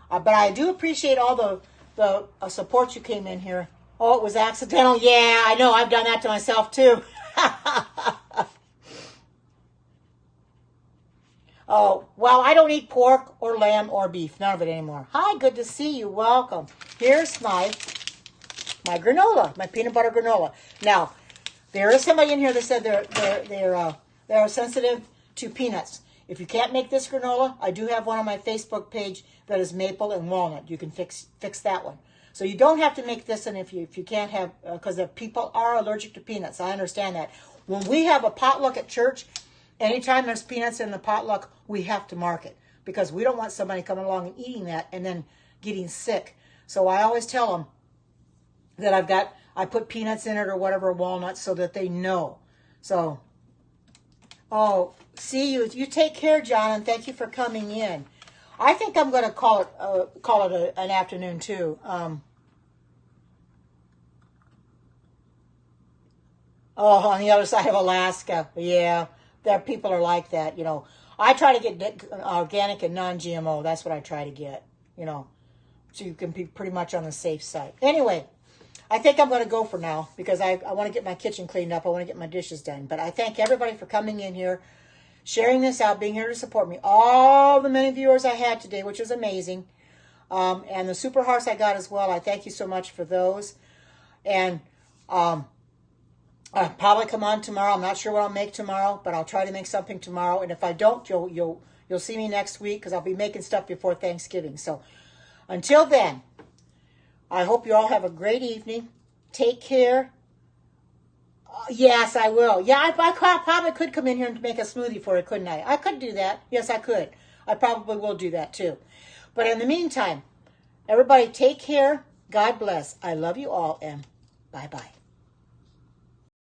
but I do appreciate all the support you came in here. Oh, it was accidental. Yeah, I know. I've done that to myself too. Oh, well, I don't eat pork or lamb or beef. None of it anymore. Hi, good to see you. Welcome. Here's my granola, my peanut butter granola. Now, there is somebody in here that said they're sensitive to peanuts. If you can't make this granola, I do have one on my Facebook page that is maple and walnut. You can fix that one. So you don't have to make this one if you can't have, because if people are allergic to peanuts. I understand that. When we have a potluck at church, anytime there's peanuts in the potluck, we have to mark it, because we don't want somebody coming along and eating that and then getting sick. So I always tell them that I put peanuts in it or whatever, walnuts, so that they know. So, oh, see you. You take care, John, and thank you for coming in. I think I'm going to call it an afternoon too. Oh, on the other side of Alaska, yeah, there people are like that. You know, I try to get organic and non-GMO. That's what I try to get. You know, so you can be pretty much on the safe side. Anyway, I think I'm going to go for now because I want to get my kitchen cleaned up. I want to get my dishes done. But I thank everybody for coming in here, sharing this out, being here to support me. All the many viewers I had today, which is amazing. And the super hearts I got as well. I thank you so much for those. And I'll probably come on tomorrow. I'm not sure what I'll make tomorrow, but I'll try to make something tomorrow. And if I don't, you'll see me next week because I'll be making stuff before Thanksgiving. So until then, I hope you all have a great evening. Take care. Yes, I will. Yeah, I probably could come in here and make a smoothie for you, couldn't I? I could do that. Yes, I could. I probably will do that too. But in the meantime, everybody take care. God bless. I love you all, and bye-bye.